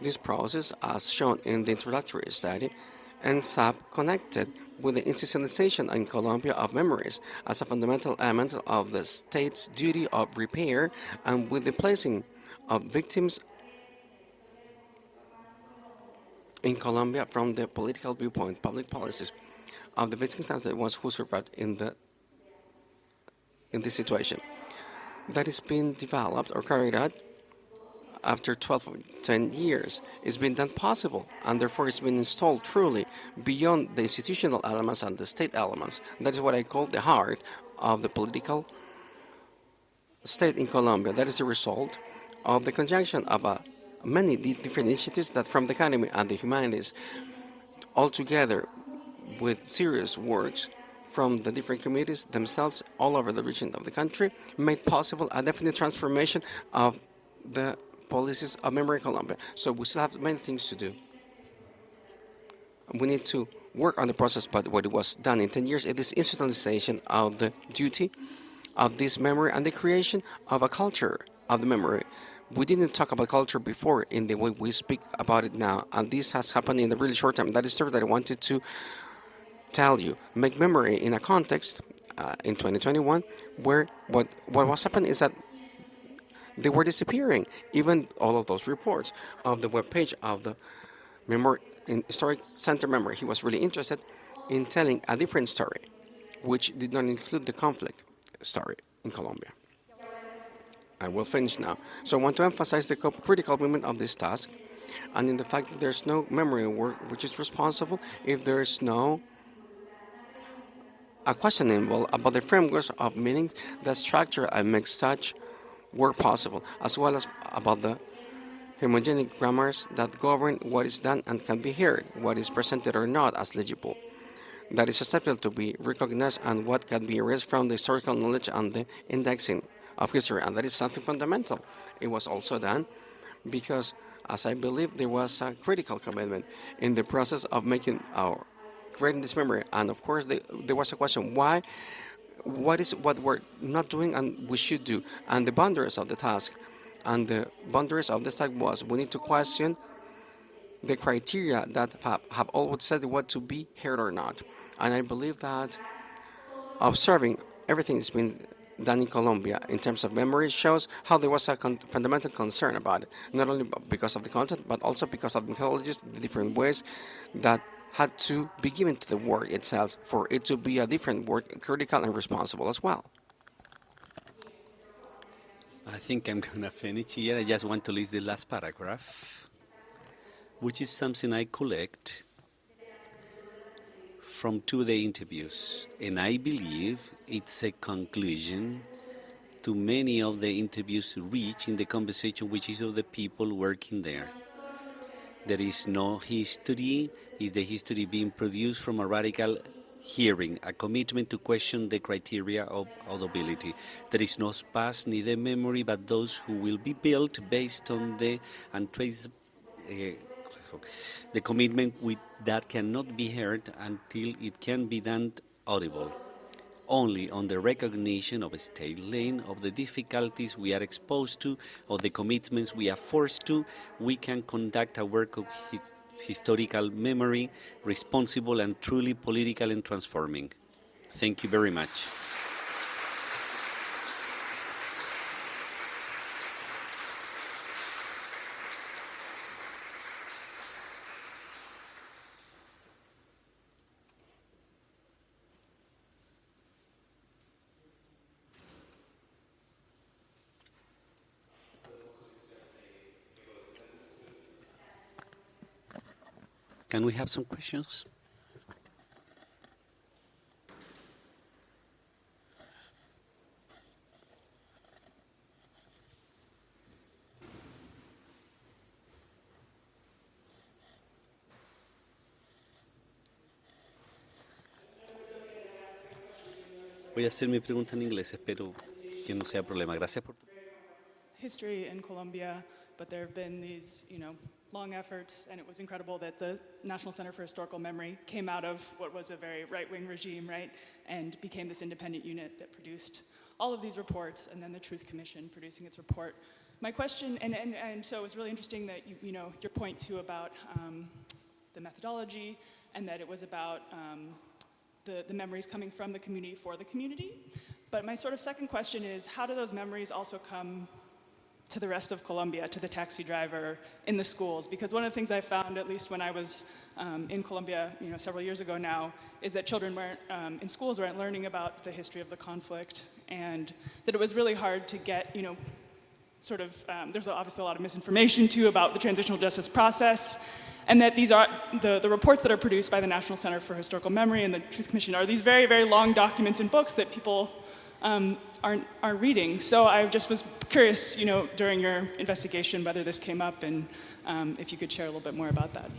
This process, as shown in the introductory study, ends up connected with the institutionalization in Colombia of memories as a fundamental element of the state's duty of repair, and with the placing of victims in Colombia from the political viewpoint, public policies of the victims as the ones who survived in this situation. That is being developed or carried out after 12 or 10 years. It's been done possible, and therefore it's been installed truly beyond the institutional elements and the state elements. That is what I call the heart of the political state in Colombia. That is the result of the conjunction of many different initiatives that from the academy and the humanities, all together with serious works from the different communities themselves all over the region of the country, made possible a definite transformation of the policies of memory in Colombia. So we still have many things to do. We need to work on the process, but what it was done in 10 years, it is institutionalization of the duty of this memory and the creation of a culture of the memory. We didn't talk about culture before in the way we speak about it now, and this has happened in a really short time. That is true that I wanted to tell you. Make memory in a context in 2021 where what was happening is that they were disappearing. Even all of those reports of the webpage of the Memory in Historic Center Memory, he was really interested in telling a different story, which did not include the conflict story in Colombia. I will finish now. So I want to emphasize the critical element of this task, and in the fact that there's no memory work which is responsible if there is no a question involved about the frameworks of meaning that structure and make such work possible, as well as about the homogenic grammars that govern what is done and can be heard, what is presented or not as legible, that is susceptible to be recognized, and what can be erased from the historical knowledge and the indexing of history. And that is something fundamental. It was also done because, as I believe, there was a critical commitment in the process of making our creating this memory. And of course, there was a question: why? What is what we're not doing and we should do? And the boundaries of the task, and the boundaries of this task was we need to question the criteria that have always said what to be heard or not. And I believe that observing everything that's been done in Colombia in terms of memory shows how there was a fundamental concern about it, not only because of the content, but also because of the methodologies, the different ways that had to be given to the work itself for it to be a different work, critical and responsible as well. I think I'm going to finish here. I just want to list the last paragraph, which is something I collect from 2 day interviews. And I believe it's a conclusion to many of the interviews reached in the conversation, which is of the people working there. There is no history. Is the history being produced from a radical hearing, a commitment to question the criteria of audibility? There is no past, neither memory, but those who will be built based on the untraceable, the commitment with that cannot be heard until it can be done audible. Only on the recognition of a state lane, of the difficulties we are exposed to, of the commitments we are forced to, we can conduct a work of historical memory, responsible and truly political and transforming. Thank you very much. Can we have some questions? Voy a hacer mi pregunta en inglés, espero que no sea problema. Gracias por tu... History in Colombia, but there have been these, long efforts, and it was incredible that the National Center for Historical Memory came out of what was a very right-wing regime, right, and became this independent unit that produced all of these reports, and then the Truth Commission producing its report. My question, and so it was really interesting that your point too about the methodology, and that it was about the memories coming from the community for the community. But my sort of second question is, how do those memories also come to the rest of Colombia, to the taxi driver in the schools? Because one of the things I found, at least when I was in Colombia, several years ago now, is that children weren't, in schools weren't learning about the history of the conflict, and that it was really hard to get, there's obviously a lot of misinformation too about the transitional justice process, and that these are, the reports that are produced by the National Center for Historical Memory and the Truth Commission are these very, very long documents and books that people aren't reading. So I just was curious, during your investigation, whether this came up, and if you could share a little bit more about that.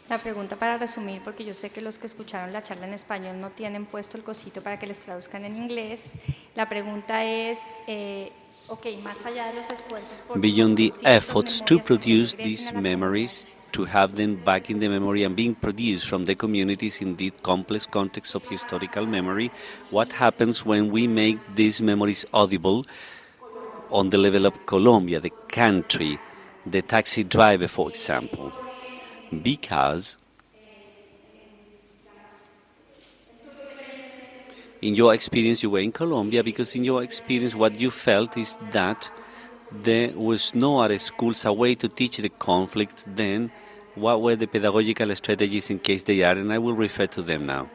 La pregunta, para resumir, porque yo sé que los que escucharon la charla en español no tienen puesto el cosito para que les traduzcan en inglés. La pregunta es, más allá de los esfuerzos por Beyond the producir estas efforts to memorias, produce que regresen these a las memories, to have them back in the memory and being produced from the communities in the complex context of historical memory, what happens when we make these memories audible on the level of Colombia, the country, the taxi driver, for example? Because in your experience, you were in Colombia, because in your experience what you felt is that there was no other schools a way to teach the conflict. Then what were the pedagogical strategies in case they are, and I will refer to them now,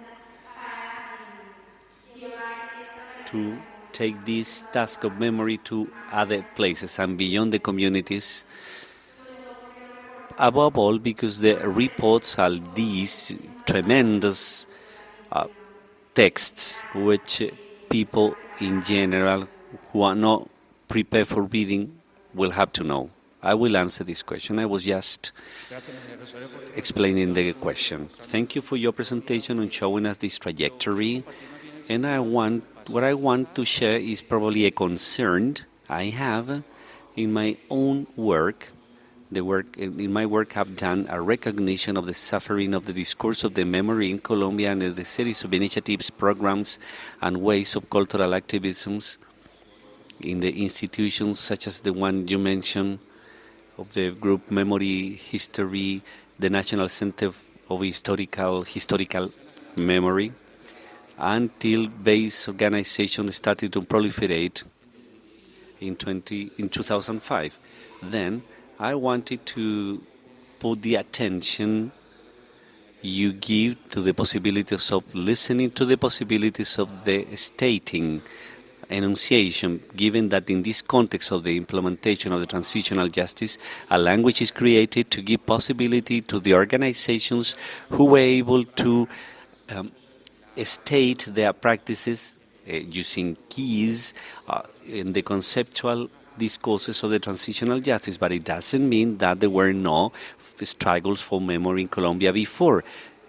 to take this task of memory to other places and beyond the communities. Above all, because the reports are these tremendous texts which people in general who are not prepared for reading will have to know. I will answer this question. I was just explaining the question. Thank you for your presentation and showing us this trajectory. And what I want to share is probably a concern I have in my own work. In my work, I've done a recognition of the suffering of the discourse of the memory in Colombia and the series of initiatives, programs, and ways of cultural activisms in the institutions such as the one you mentioned of the group Memory History, the National Center of Historical Memory, until base organization started to proliferate in 2005. Then I wanted to put the attention you give to the possibilities of listening to the possibilities of the stating enunciation, given that in this context of the implementation of the transitional justice, a language is created to give possibility to the organizations who were able to state their practices using keys in the conceptual discourses of the transitional justice, but it doesn't mean that there were no struggles for memory in Colombia before.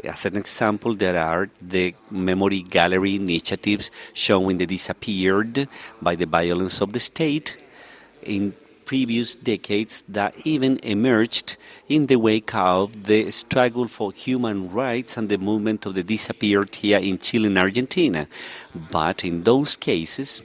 As an example, there are the memory gallery initiatives showing the disappeared by the violence of the state in previous decades that even emerged in the wake of the struggle for human rights and the movement of the disappeared here in Chile and Argentina. But in those cases,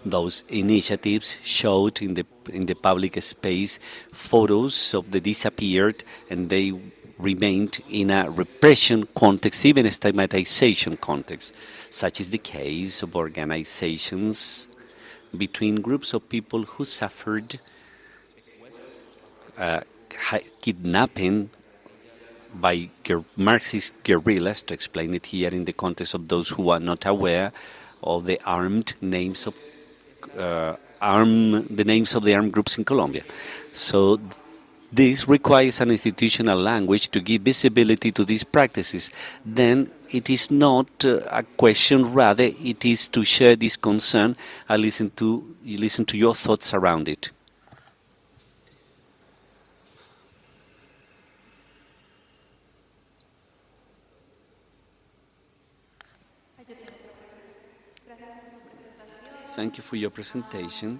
Those initiatives showed in the public space photos of the disappeared, and they remained in a repression context, even a stigmatization context. Such is the case of organizations between groups of people who suffered kidnapping by Marxist guerrillas, to explain it here in the context of those who are not aware of the names of the armed groups in Colombia. So this requires an institutional language to give visibility to these practices. Then it is not a question, rather it is to share this concern and listen to your thoughts around it. Thank you for your presentation.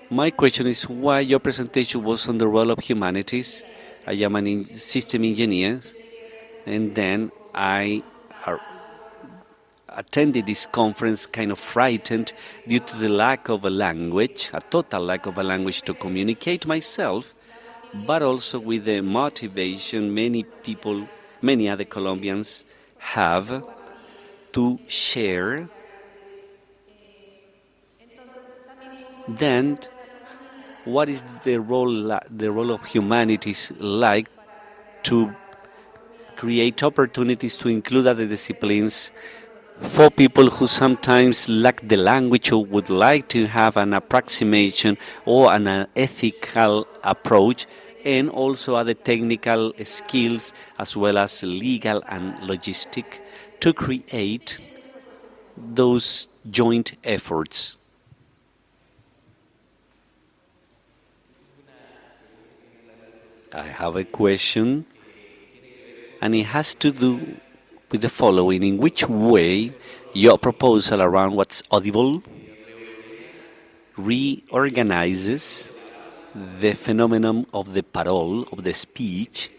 My question is why your presentation was on the role of humanities. I am a system engineer, and then I attended this conference kind of frightened due to the lack of a language, a total lack of a language to communicate myself, but also with the motivation many other Colombians have to share. Then, what is the role of humanities like to create opportunities to include other disciplines for people who sometimes lack the language or would like to have an approximation or an ethical approach, and also other technical skills as well as legal and logistic to create those joint efforts? I have a question, and it has to do with the following. In which way your proposal around what's audible reorganizes the phenomenon of the parole, of the speech,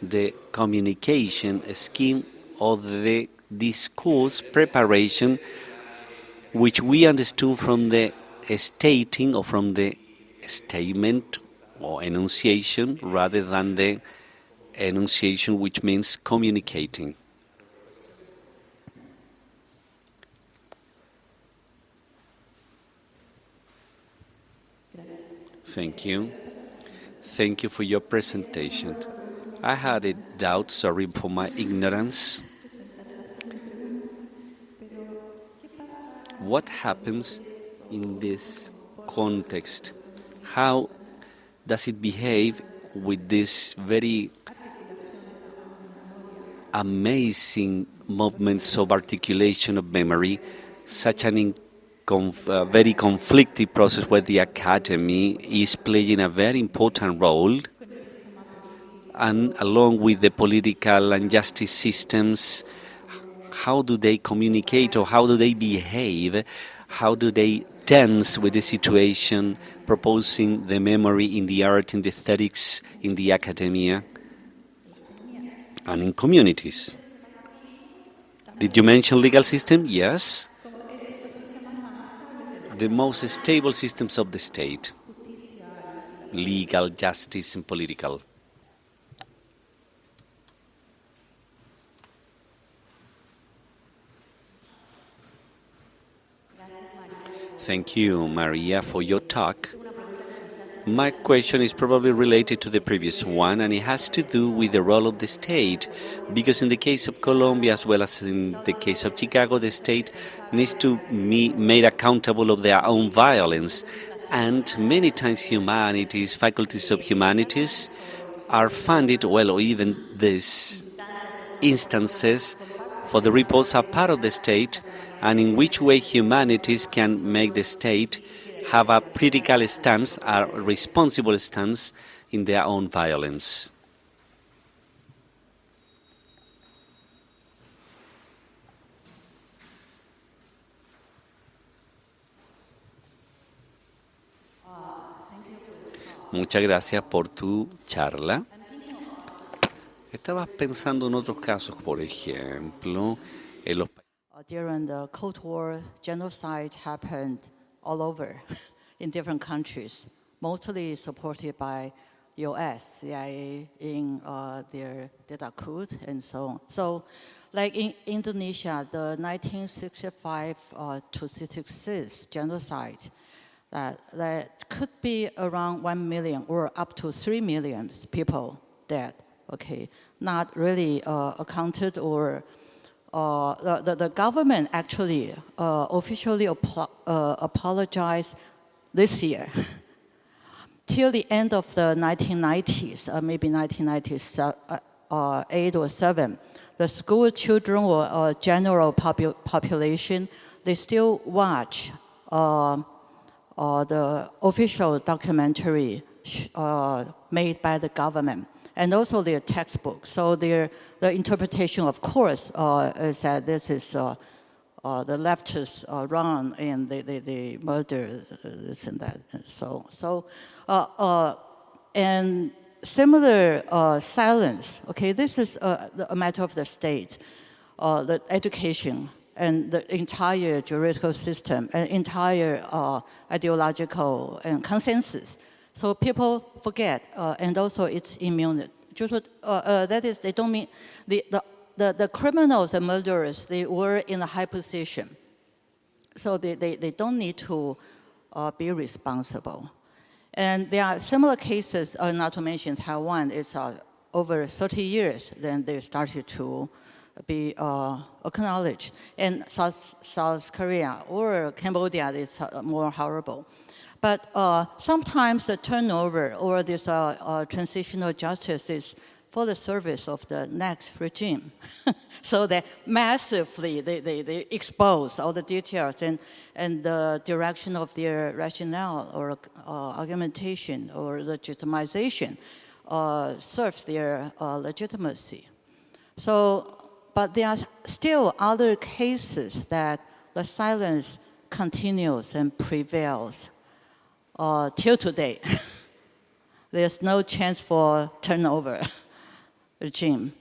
the communication scheme of the discourse preparation, which we understood from the stating or from the statement or enunciation rather than the enunciation, which means communicating. Thank you. Thank you for your presentation. I had a doubt, sorry for my ignorance. What happens in this context? How does it behave with this very amazing movements of articulation of memory, such an very conflicted process where the academy is playing a very important role, and along with the political and justice systems, how do they communicate or how do they behave? How do they dance with the situation, proposing the memory in the art, in the aesthetics, in the academia, and in communities? Did you mention legal system? Yes. The most stable systems of the state. Legal, justice, and political. Thank you, Maria, for your talk. My question is probably related to the previous one, and it has to do with the role of the state, because in the case of Colombia, as well as in the case of Chicago, the state needs to be made accountable of their own violence. And many times humanities, faculties of humanities, are funded, well, or even these instances for the reports are part of the state, and in which way humanities can make the state have a critical stance, a responsible stance in their own violence. Muchas gracias por tu charla. Estabas pensando en otros casos, por ejemplo, en los during the Cold War, genocide happened all over in different countries, mostly supported by US, CIA in their data code and so on. So like in Indonesia, the 1965 to 66 genocide, that could be around 1 million or up to 3 million people dead, okay? Not really accounted or the government actually officially apologized this year. Till the end of the 1990s, maybe 1998 or 7, the school children or general population, they still watch the official documentary made by the government, and also their textbook. So the interpretation, of course, is that this is the leftists run and they murder this and that. And and similar silence. Okay, this is a matter of the state, the education, and the entire juridical system, and entire ideological and consensus. So people forget, and also it's immune. That is, they don't mean the criminals and murderers. They were in a high position, so they don't need to be responsible. And there are similar cases. Not to mention Taiwan. It's over 30 years. Then they started to be acknowledged. And South Korea or Cambodia, it's more horrible. But sometimes the turnover or this transitional justice is for the service of the next regime. So they massively, they expose all the details and the direction of their rationale or argumentation or legitimization serves their legitimacy. So, but there are still other cases that the silence continues and prevails till today. There's no chance for turnover regime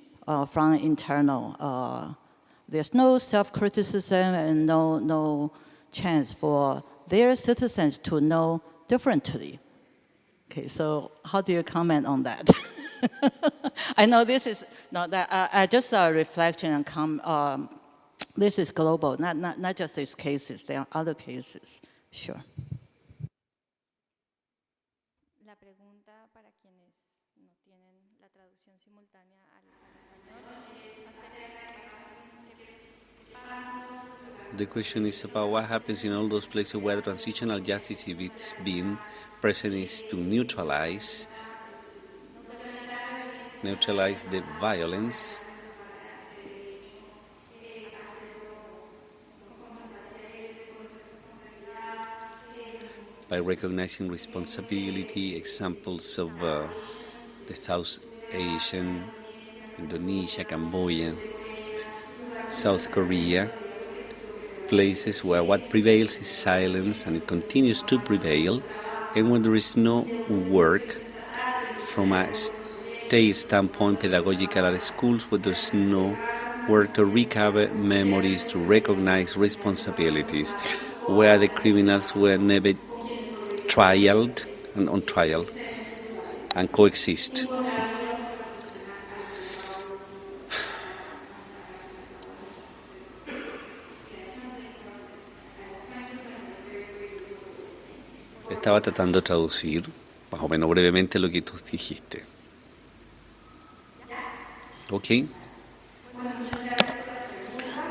from internal. There's no self-criticism and no chance for their citizens to know differently. Okay, so how do you comment on that? I know this is not that. Just a reflection and this is global, not just these cases. There are other cases. Sure. La pregunta para quienes no tienen la traducción simultánea al español. The question is about what happens in all those places where transitional justice, if it's been present, is to neutralize the violence by recognizing responsibility, examples of the South Asian, Indonesia, Cambodia, South Korea, places where what prevails is silence and it continues to prevail, and when there is no work from a state standpoint, pedagogical at schools, where there's no work to recover memories, to recognize responsibilities, where the criminals were never trialed and on trial and coexist. Estaba tratando de traducir más o menos brevemente lo que tú dijiste. Okay.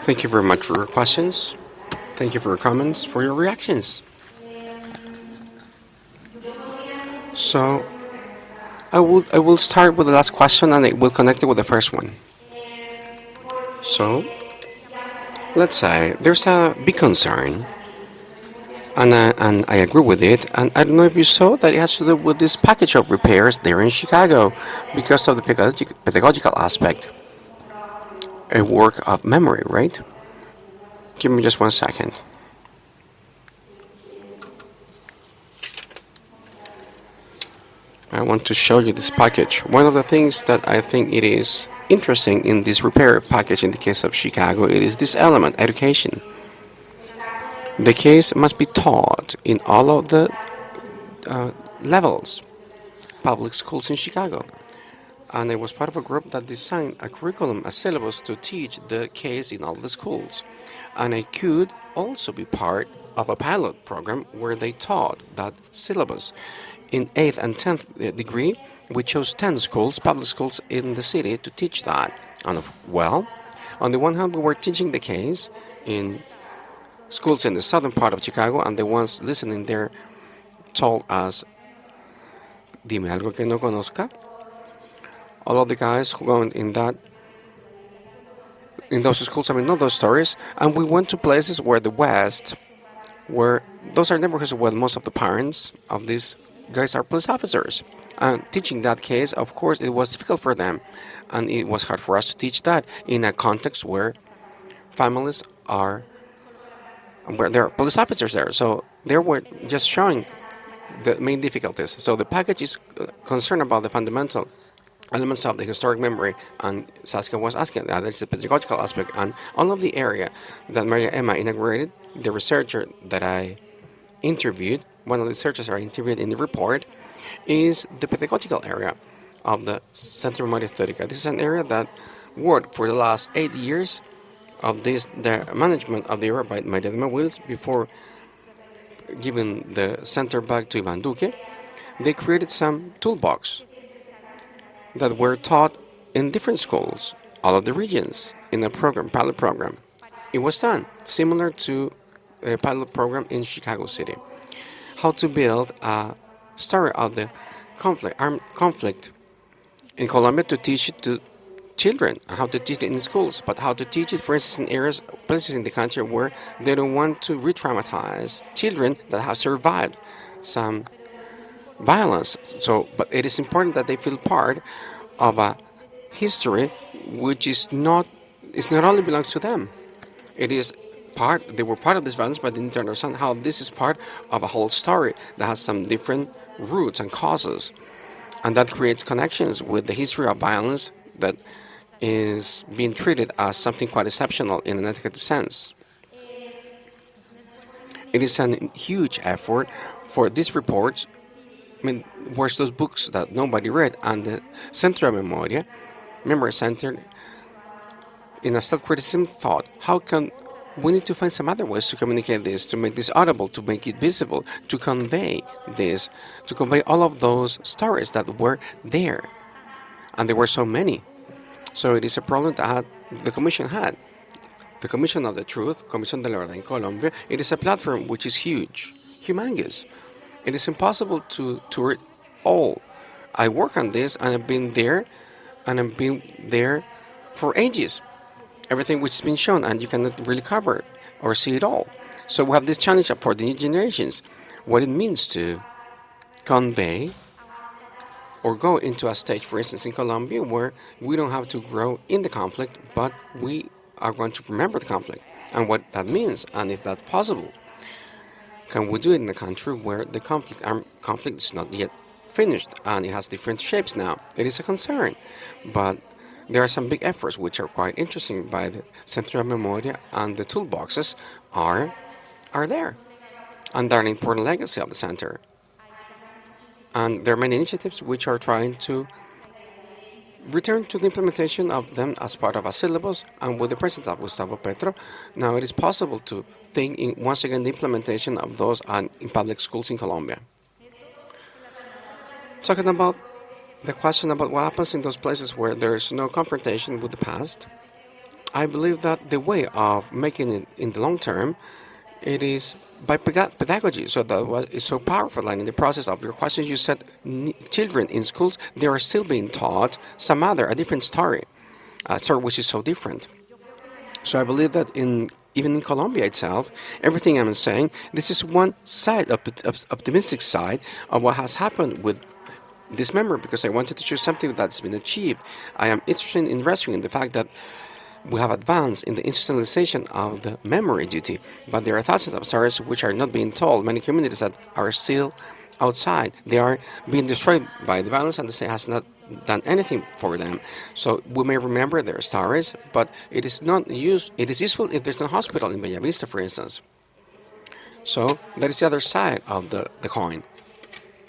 Thank you very much for your questions. Thank you for your comments, for your reactions. So, I will start with the last question and I will connect it with the first one. So, let's say there's a big concern, and I agree with it, and I don't know if you saw that it has to do with this package of repairs there in Chicago because of the pedagogical aspect. A work of memory, right? Give me just 1 second. I want to show you this package. One of the things that I think it is interesting in this repair package in the case of Chicago, it is this element, education. The case must be taught in all of the levels, public schools in Chicago. And I was part of a group that designed a curriculum, a syllabus to teach the case in all the schools. And I could also be part of a pilot program where they taught that syllabus. In 8th and 10th degree, we chose 10 schools, public schools in the city to teach that. And well, on the one hand, we were teaching the case in schools in the southern part of Chicago, and the ones listening there told us, dime algo que no conozca. All of the guys who go in those schools, I mean, not those stories, and we went to places where the West, where those are neighborhoods where most of the parents of these guys are police officers. And teaching that case, of course, it was difficult for them, and it was hard for us to teach that in a context where families are, where there are police officers there. So they were just showing the main difficulties. So the package is concerned about the fundamental elements of the historic memory, and Saskia was asking that is the pedagogical aspect, and all of the area that Maria Emma inaugurated, the researcher that I interviewed, one of the researchers I interviewed in the report, is the pedagogical area of the Centro de Memoria Histórica. This is an area that worked for the last 8 years of the management of the area by María del Rosario before giving the center back to Ivan Duque. They created some toolbox that were taught in different schools, all of the regions, in a program, pilot program. It was done similar to a pilot program in Chicago City. How to build a story of the armed conflict in Colombia to teach it to children, how to teach it in schools, but how to teach it, for instance, in areas, places in the country where they don't want to re-traumatize children that have survived some violence. So, but it is important that they feel part of a history which is not only belongs to them. It is part. They were part of this violence, but they need to understand how this is part of a whole story that has some different roots and causes, and that creates connections with the history of violence that is being treated as something quite exceptional in a negative sense. It is a huge effort for these reports. I mean, where's those books that nobody read? And the Centro de Memoria, Memory Center, in a self-criticism, thought, how can we need to find some other ways to communicate this, to make this audible, to make it visible, to convey this, to convey all of those stories that were there. And there were so many. So it is a problem that the Commission had. The Commission of the Truth, Comisión de la Verdad in Colombia, it is a platform which is huge, humongous. It is impossible to tour it all. I work on this, and I've been there for ages. Everything which has been shown, and you cannot really cover or see it all. So we have this challenge for the new generations, what it means to convey or go into a stage, for instance, in Colombia, where we don't have to grow in the conflict, but we are going to remember the conflict and what that means, and if that's possible. Can we do it in a country where the armed conflict is not yet finished and it has different shapes now? It is a concern, but there are some big efforts which are quite interesting by the Centro de Memoria, and the toolboxes are there, and they're an important legacy of the center. And there are many initiatives which are trying to return to the implementation of them as part of a syllabus, and with the presence of Gustavo Petro, now it is possible to think in once again the implementation of those in public schools in Colombia. Talking about the question about what happens in those places where there is no confrontation with the past, I believe that the way of making it in the long term, it is by pedagogy. So that is so powerful. And in the process of your questions, you said children in schools, they are still being taught a different story, a story which is so different. So I believe that even in Colombia itself, everything I'm saying, this is one side, optimistic side of what has happened with this memory, because I wanted to show something that's been achieved. I am interested in rescuing the fact that we have advanced in the institutionalization of the memory duty, but there are thousands of stories which are not being told. Many communities that are still outside. They are being destroyed by the violence, and the state has not done anything for them. So we may remember their stories, but it is not used. It is useful if there's no hospital in Bellavista, for instance. So that is the other side of the coin.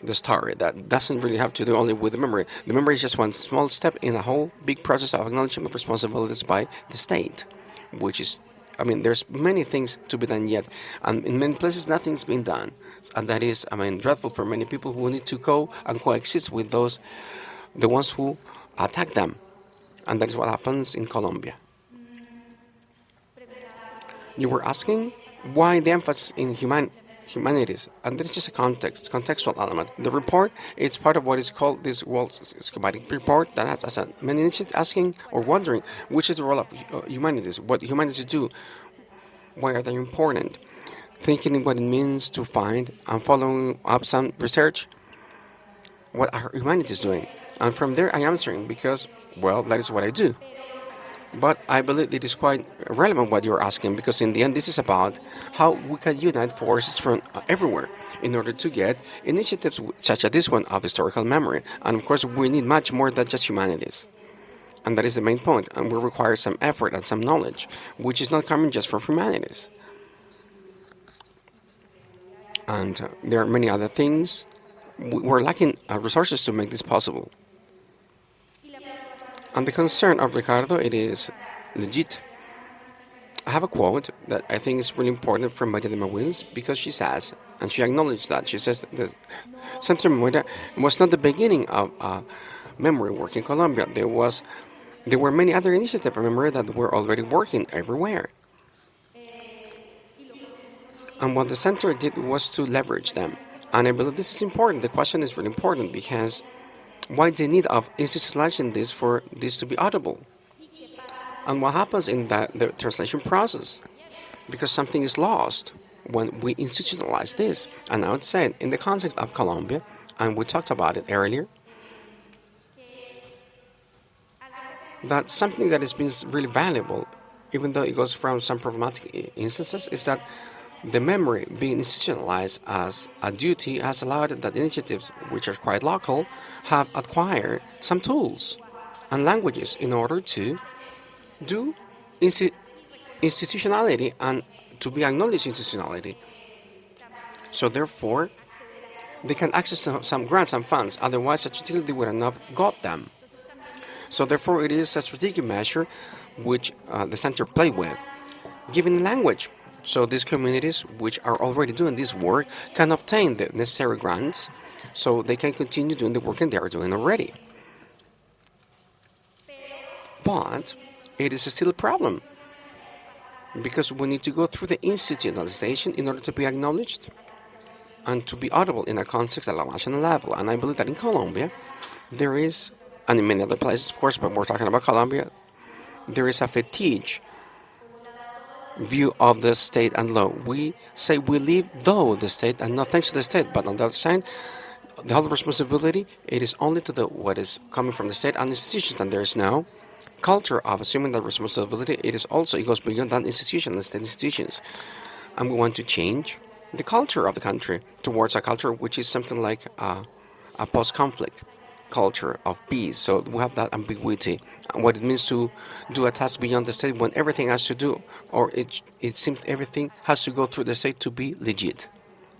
The story that doesn't really have to do only with the memory. The memory is just one small step in a whole big process of acknowledgement of responsibilities by the state, which is, I mean, there's many things to be done yet, and in many places nothing's been done, and that is, I mean, dreadful for many people who need to go and coexist with those, the ones who attack them, and that is what happens in Colombia. You were asking why the emphasis in humanities, and this is just a contextual element. The report is part of what is called this World Schematic Report that has many initiatives asking or wondering which is the role of humanities, what humanities do, why are they important, thinking what it means to find and following up some research, what are humanities doing? And from there I am answering because, well, that is what I do. But I believe it is quite relevant what you're asking, because in the end this is about how we can unite forces from everywhere in order to get initiatives such as this one of historical memory. And of course we need much more than just humanities. And that is the main point, and we require some effort and some knowledge, which is not coming just from humanities. And there are many other things. We're lacking resources to make this possible. And the concern of Ricardo, it is legit. I have a quote that I think is really important from María de Wills, because she says, and she acknowledged that, she says that Centro de Memoria was not the beginning of memory work in Colombia. There were many other initiatives of memory that were already working everywhere. And what the center did was to leverage them. And I believe this is important. The question is really important, because why the need of institutionalizing this for this to be audible? And what happens in the translation process? Because something is lost when we institutionalize this. And I would say, in the context of Colombia, and we talked about it earlier, that something that has been really valuable, even though it goes from some problematic instances, is that the memory being institutionalized as a duty has allowed that initiatives, which are quite local, have acquired some tools and languages in order to do institutionality and to be acknowledged institutionality. So therefore, they can access some grants and funds, otherwise statistically they would not have got them. So therefore, it is a strategic measure which the center played with, giving language. So these communities, which are already doing this work, can obtain the necessary grants so they can continue doing the work that they are doing already. But it is still a problem, because we need to go through the institutionalization in order to be acknowledged and to be audible in a context at a national level. And I believe that in Colombia, there is, and in many other places, of course, but we're talking about Colombia, there is a fetish view of the state and law. We say we live though the state and not thanks to the state, but on the other side, the whole responsibility, it is only to the what is coming from the state and institutions, and there is no culture of assuming that responsibility. It goes beyond that institution and state institutions. And we want to change the culture of the country towards a culture which is something like a post-conflict culture of peace. So we have that ambiguity, and what it means to do a task beyond the state when everything has to do, or it seems everything has to go through the state to be legit.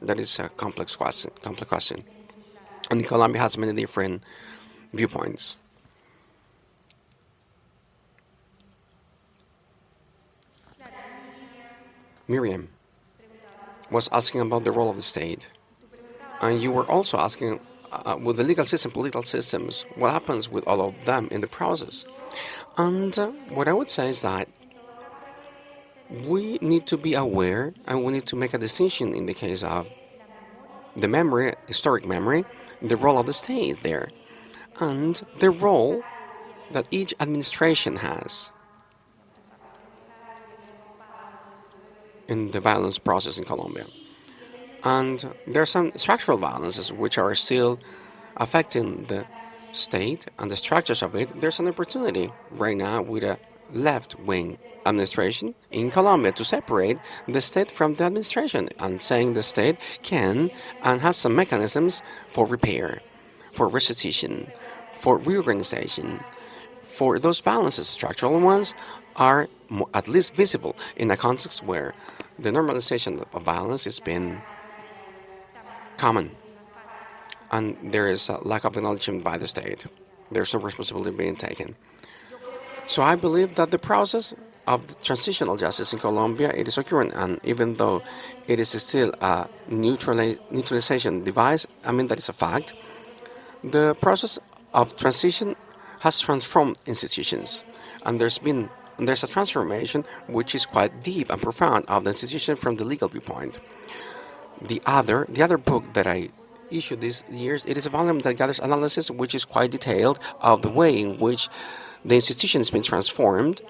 That is a complex question. And Colombia has many different viewpoints. Miriam was asking about the role of the state, and you were also asking with the legal system, political systems, what happens with all of them in the process. And what I would say is that we need to be aware, and we need to make a distinction in the case of the memory, historic memory, the role of the state there, and the role that each administration has in the violence process in Colombia. And there are some structural violences which are still affecting the state and the structures of it. There's an opportunity right now with left-wing administration in Colombia to separate the state from the administration and saying the state can and has some mechanisms for repair, for restitution, for reorganization, for those balances, structural ones, are at least visible in a context where the normalization of violence has been common and there is a lack of acknowledgement by the state. There's no responsibility being taken. So I believe that the process of the transitional justice in Colombia, it is occurring, and even though it is still a neutralization device, I mean that is a fact, the process of transition has transformed institutions, and there's a transformation which is quite deep and profound of the institution from the legal viewpoint. The other book that I issued these years, it is a volume that gathers analysis which is quite detailed of the way in which the institution has been transformed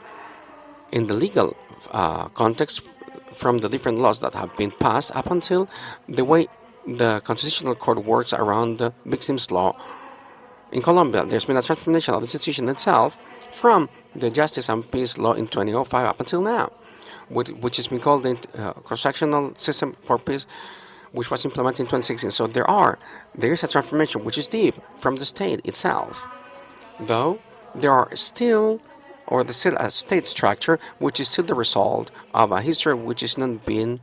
in the legal context from the different laws that have been passed up until the way the Constitutional Court works around the victims' law in Colombia. There's been a transformation of the institution itself from the Justice and Peace Law in 2005 up until now, which has been called the Cross-Sectional System for Peace, which was implemented in 2016. So there is a transformation which is deep from the state itself, though there are still, or there's still a state structure which is still the result of a history which is not being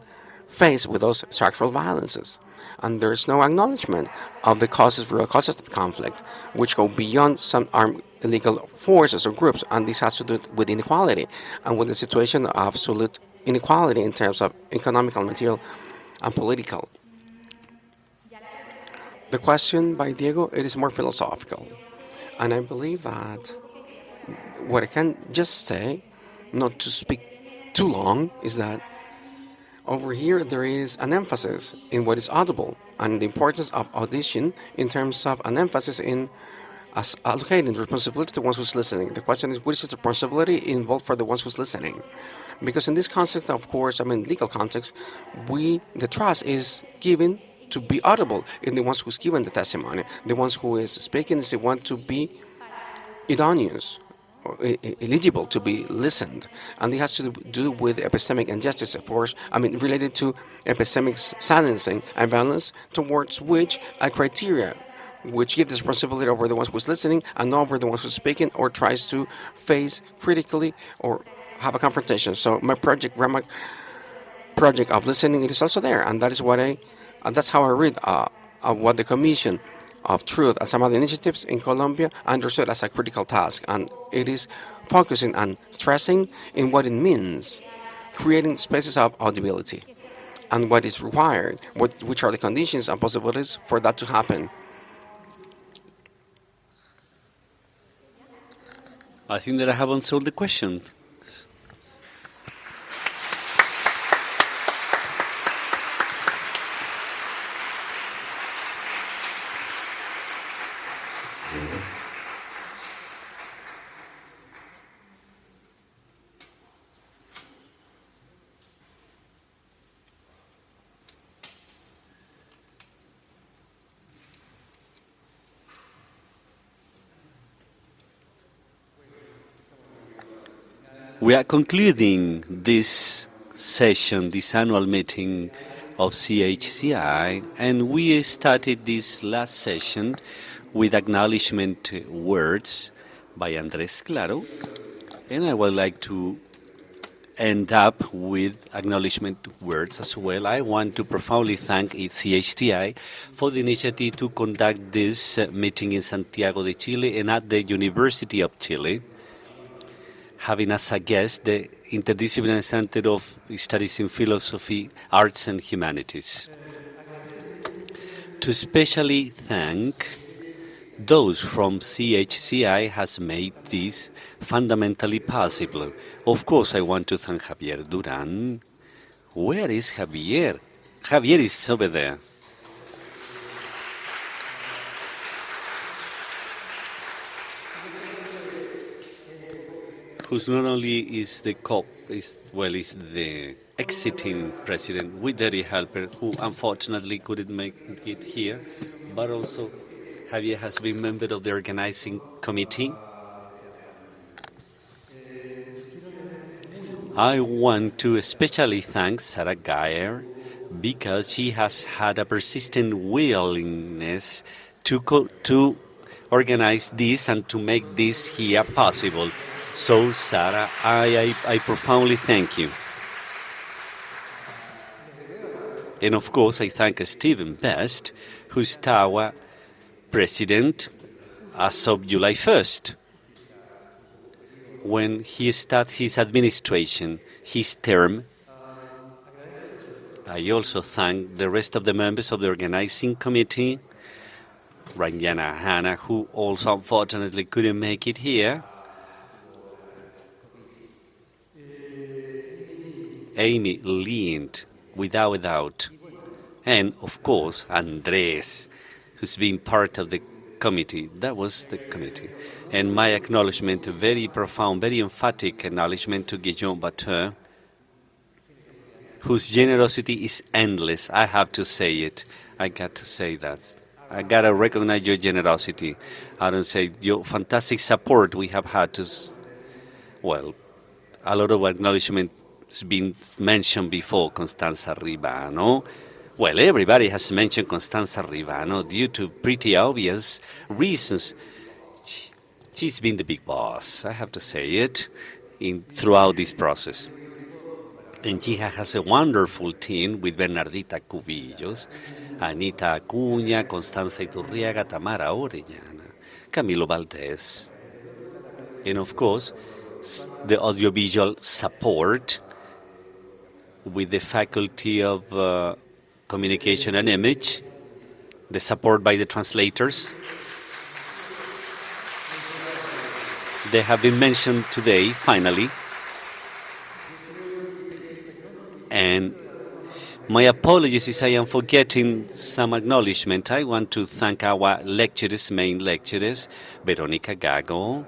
faced with those structural violences. And there's no acknowledgement of the real causes of the conflict, which go beyond some armed illegal forces or groups, and this has to do with inequality and with the situation of absolute inequality in terms of economical, material, and political. The question by Diego, it is more philosophical, and I believe that what I can just say, not to speak too long, is that over here there is an emphasis in what is audible and the importance of audition in terms of an emphasis in as allocating the responsibility to the ones who's listening. The question is, which is the responsibility involved for the ones who's listening? Because in this context, of course, legal context, the trust is given to be audible in the ones who's given the testimony. The ones who is speaking is the one to be idoneous, or eligible to be listened, and it has to do with epistemic injustice, of course. Related to epistemic silencing and violence, towards which a criteria which give the responsibility over the ones who's listening and not over the ones who's speaking or tries to face critically or have a confrontation. So my project of listening, it is also there, and that is that's how I read what the Commission of Truth and some other initiatives in Colombia understood as a critical task, and it is focusing on stressing in what it means, creating spaces of audibility, and what is required, which are the conditions and possibilities for that to happen. I think that I have answered the question. We are concluding this session, this annual meeting of CHCI, and we started this last session with acknowledgement words by Andrés Claro, and I would like to end up with acknowledgement words as well. I want to profoundly thank CHCI for the initiative to conduct this meeting in Santiago de Chile and at the University of Chile, having as a guest the Interdisciplinary Center of Studies in Philosophy, Arts and Humanities. To especially thank those from CHCI has made this fundamentally possible. Of course, I want to thank Javier Duran. Where is Javier? Javier is over there. Who's not only is the is the exiting president with Derry Halper, who unfortunately couldn't make it here, but also Javier has been member of the organizing committee. I want to especially thank Sarah Geyer because she has had a persistent willingness to organize this and to make this here possible. So, Sarah, I profoundly thank you. And of course, I thank Stephen Best, who's our president as of July 1st, when he starts his administration, his term. I also thank the rest of the members of the organizing committee, Ranjana Hanna, who also unfortunately couldn't make it here, Amy Lind, without a doubt, and of course Andres, who's been part of the committee. That was the committee. And my acknowledgement, a very profound, very emphatic acknowledgement to Guillaume Batteur, whose generosity is endless. I have to say it. I got to say that. I got to recognize your generosity. I don't say your fantastic support we have had to, well, a lot of acknowledgement has been mentioned before, Constanza Ribano. Well, everybody has mentioned Constanza Ribano due to pretty obvious reasons. She's been the big boss, I have to say it, throughout this process. And she has a wonderful team with Bernardita Cubillos, Anita Acuña, Constanza Iturriaga, Tamara Orellana, Camilo Valdez, and of course, the audiovisual support with the Faculty of Communication and Image, the support by the translators. They have been mentioned today, finally. And my apologies if I am forgetting some acknowledgement. I want to thank our lecturers, main lecturers, Veronica Gago,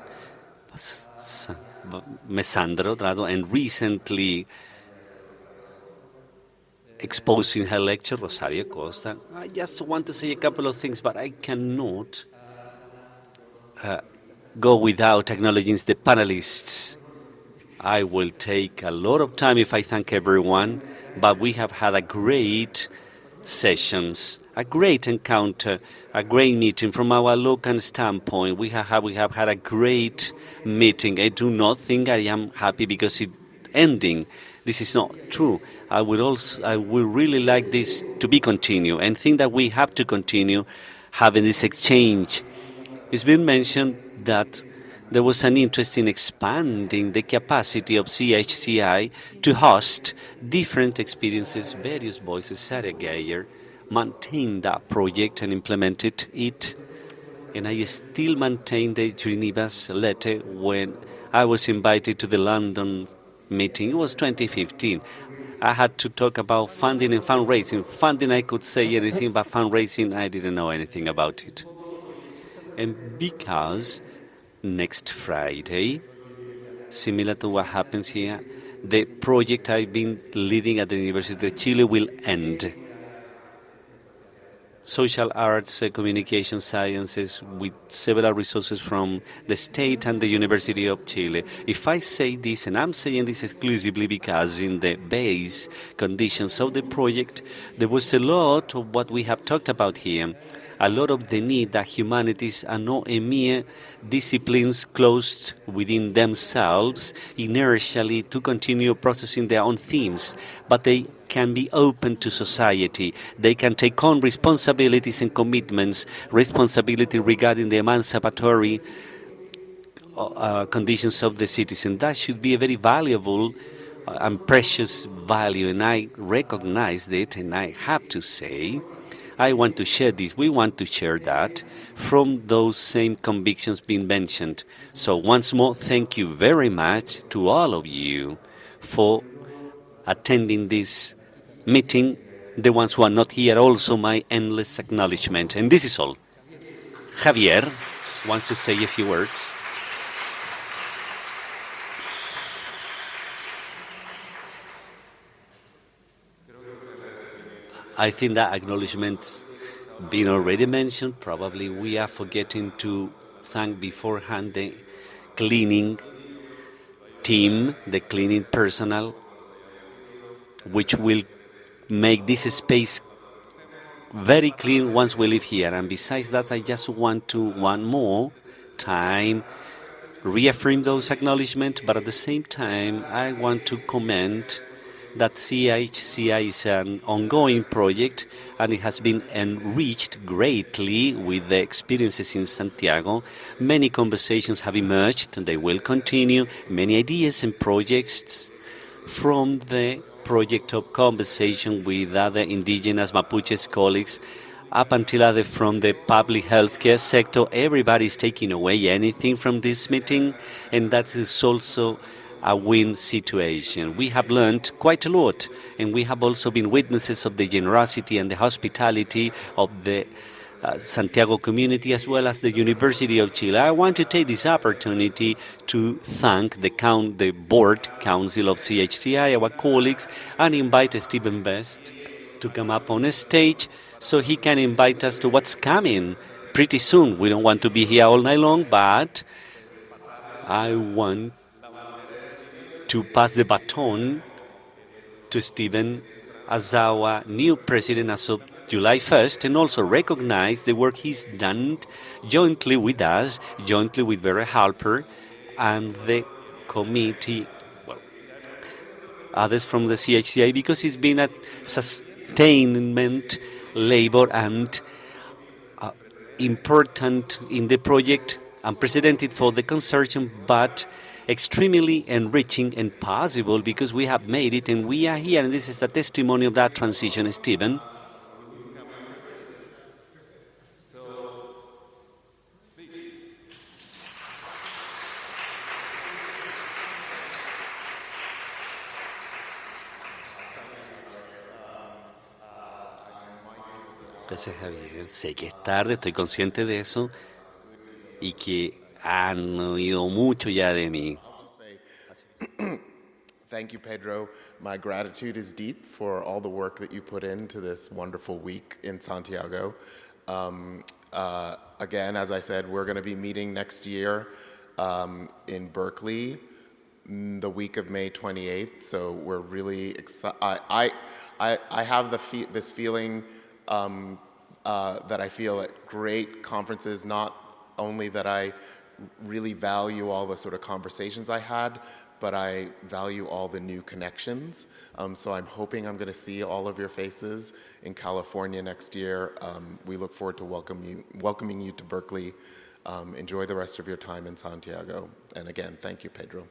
Mesandro Drado, and recently exposing her lecture, Rosario Acosta. I just want to say a couple of things, but I cannot go without acknowledging the panelists. I will take a lot of time if I thank everyone, but we have had a great sessions, a great encounter, a great meeting from our local standpoint. We have had a great meeting. I do not think I am happy because it's ending. This is not true. I would really like this to be continued and think that we have to continue having this exchange. It's been mentioned that there was an interest in expanding the capacity of CHCI to host different experiences. Various voices, Sarah Geyer, maintained that project and implemented it. And I still maintain the Geneva's letter when I was invited to the London meeting. It was 2015. I had to talk about funding and fundraising. Funding, I could say anything, but fundraising, I didn't know anything about it. And because next Friday, similar to what happens here, the project I've been leading at the University of Chile will end. Social arts, communication sciences, with several resources from the state and the University of Chile. If I say this, and I'm saying this exclusively because in the base conditions of the project, there was a lot of what we have talked about here, a lot of the need that humanities are not a mere disciplines closed within themselves inertially to continue processing their own themes, but they can be open to society. They can take on responsibilities and commitments, responsibility regarding the emancipatory conditions of the citizen. That should be a very valuable and precious value, and I recognize it, and I have to say, I want to share this. We want to share that from those same convictions being mentioned. So once more, thank you very much to all of you for attending this meeting. The ones who are not here, also my endless acknowledgement. And this is all. Javier wants to say a few words. I think that acknowledgements been already mentioned. Probably we are forgetting to thank beforehand the cleaning team, the cleaning personnel, which will make this space very clean once we live here. And besides that, I just want to one more time reaffirm those acknowledgements, but at the same time, I want to comment that CHCI is an ongoing project and it has been enriched greatly with the experiences in Santiago. Many conversations have emerged and they will continue, many ideas and projects from the project of conversation with other indigenous Mapuches colleagues up until other from the public healthcare sector. Everybody's taking away anything from this meeting, and that is also a win situation. We have learned quite a lot, and we have also been witnesses of the generosity and the hospitality of the Santiago community as well as the University of Chile. I want to take this opportunity to thank the board council of CHCI, our colleagues, and invite Stephen Best to come up on a stage so he can invite us to what's coming pretty soon. We don't want to be here all night long, but I want to pass the baton to Stephen as our new president as of July 1st, and also recognize the work he's done jointly with us, jointly with Vera Halper and the committee, well, others from the CHCI, because it's been a sustainment labor and important in the project, unprecedented for the consortium, but extremely enriching and possible because we have made it and we are here, and this is a testimony of that transition, Stephen. Gracias, Javier. Sé que es tarde, estoy consciente de eso y que han oído mucho ya de mí. Thank you, Pedro. My gratitude is deep for all the work that you put into this wonderful week in Santiago. Again, as I said, we're going to be meeting next year in Berkeley, the week of May 28th. So we're really excited. I have this feeling that I feel at great conferences, not only that I really value all the sort of conversations I had, but I value all the new connections. So I'm hoping I'm going to see all of your faces in California next year. We look forward to welcoming you to Berkeley. Enjoy the rest of your time in Santiago. And again, thank you, Pedro.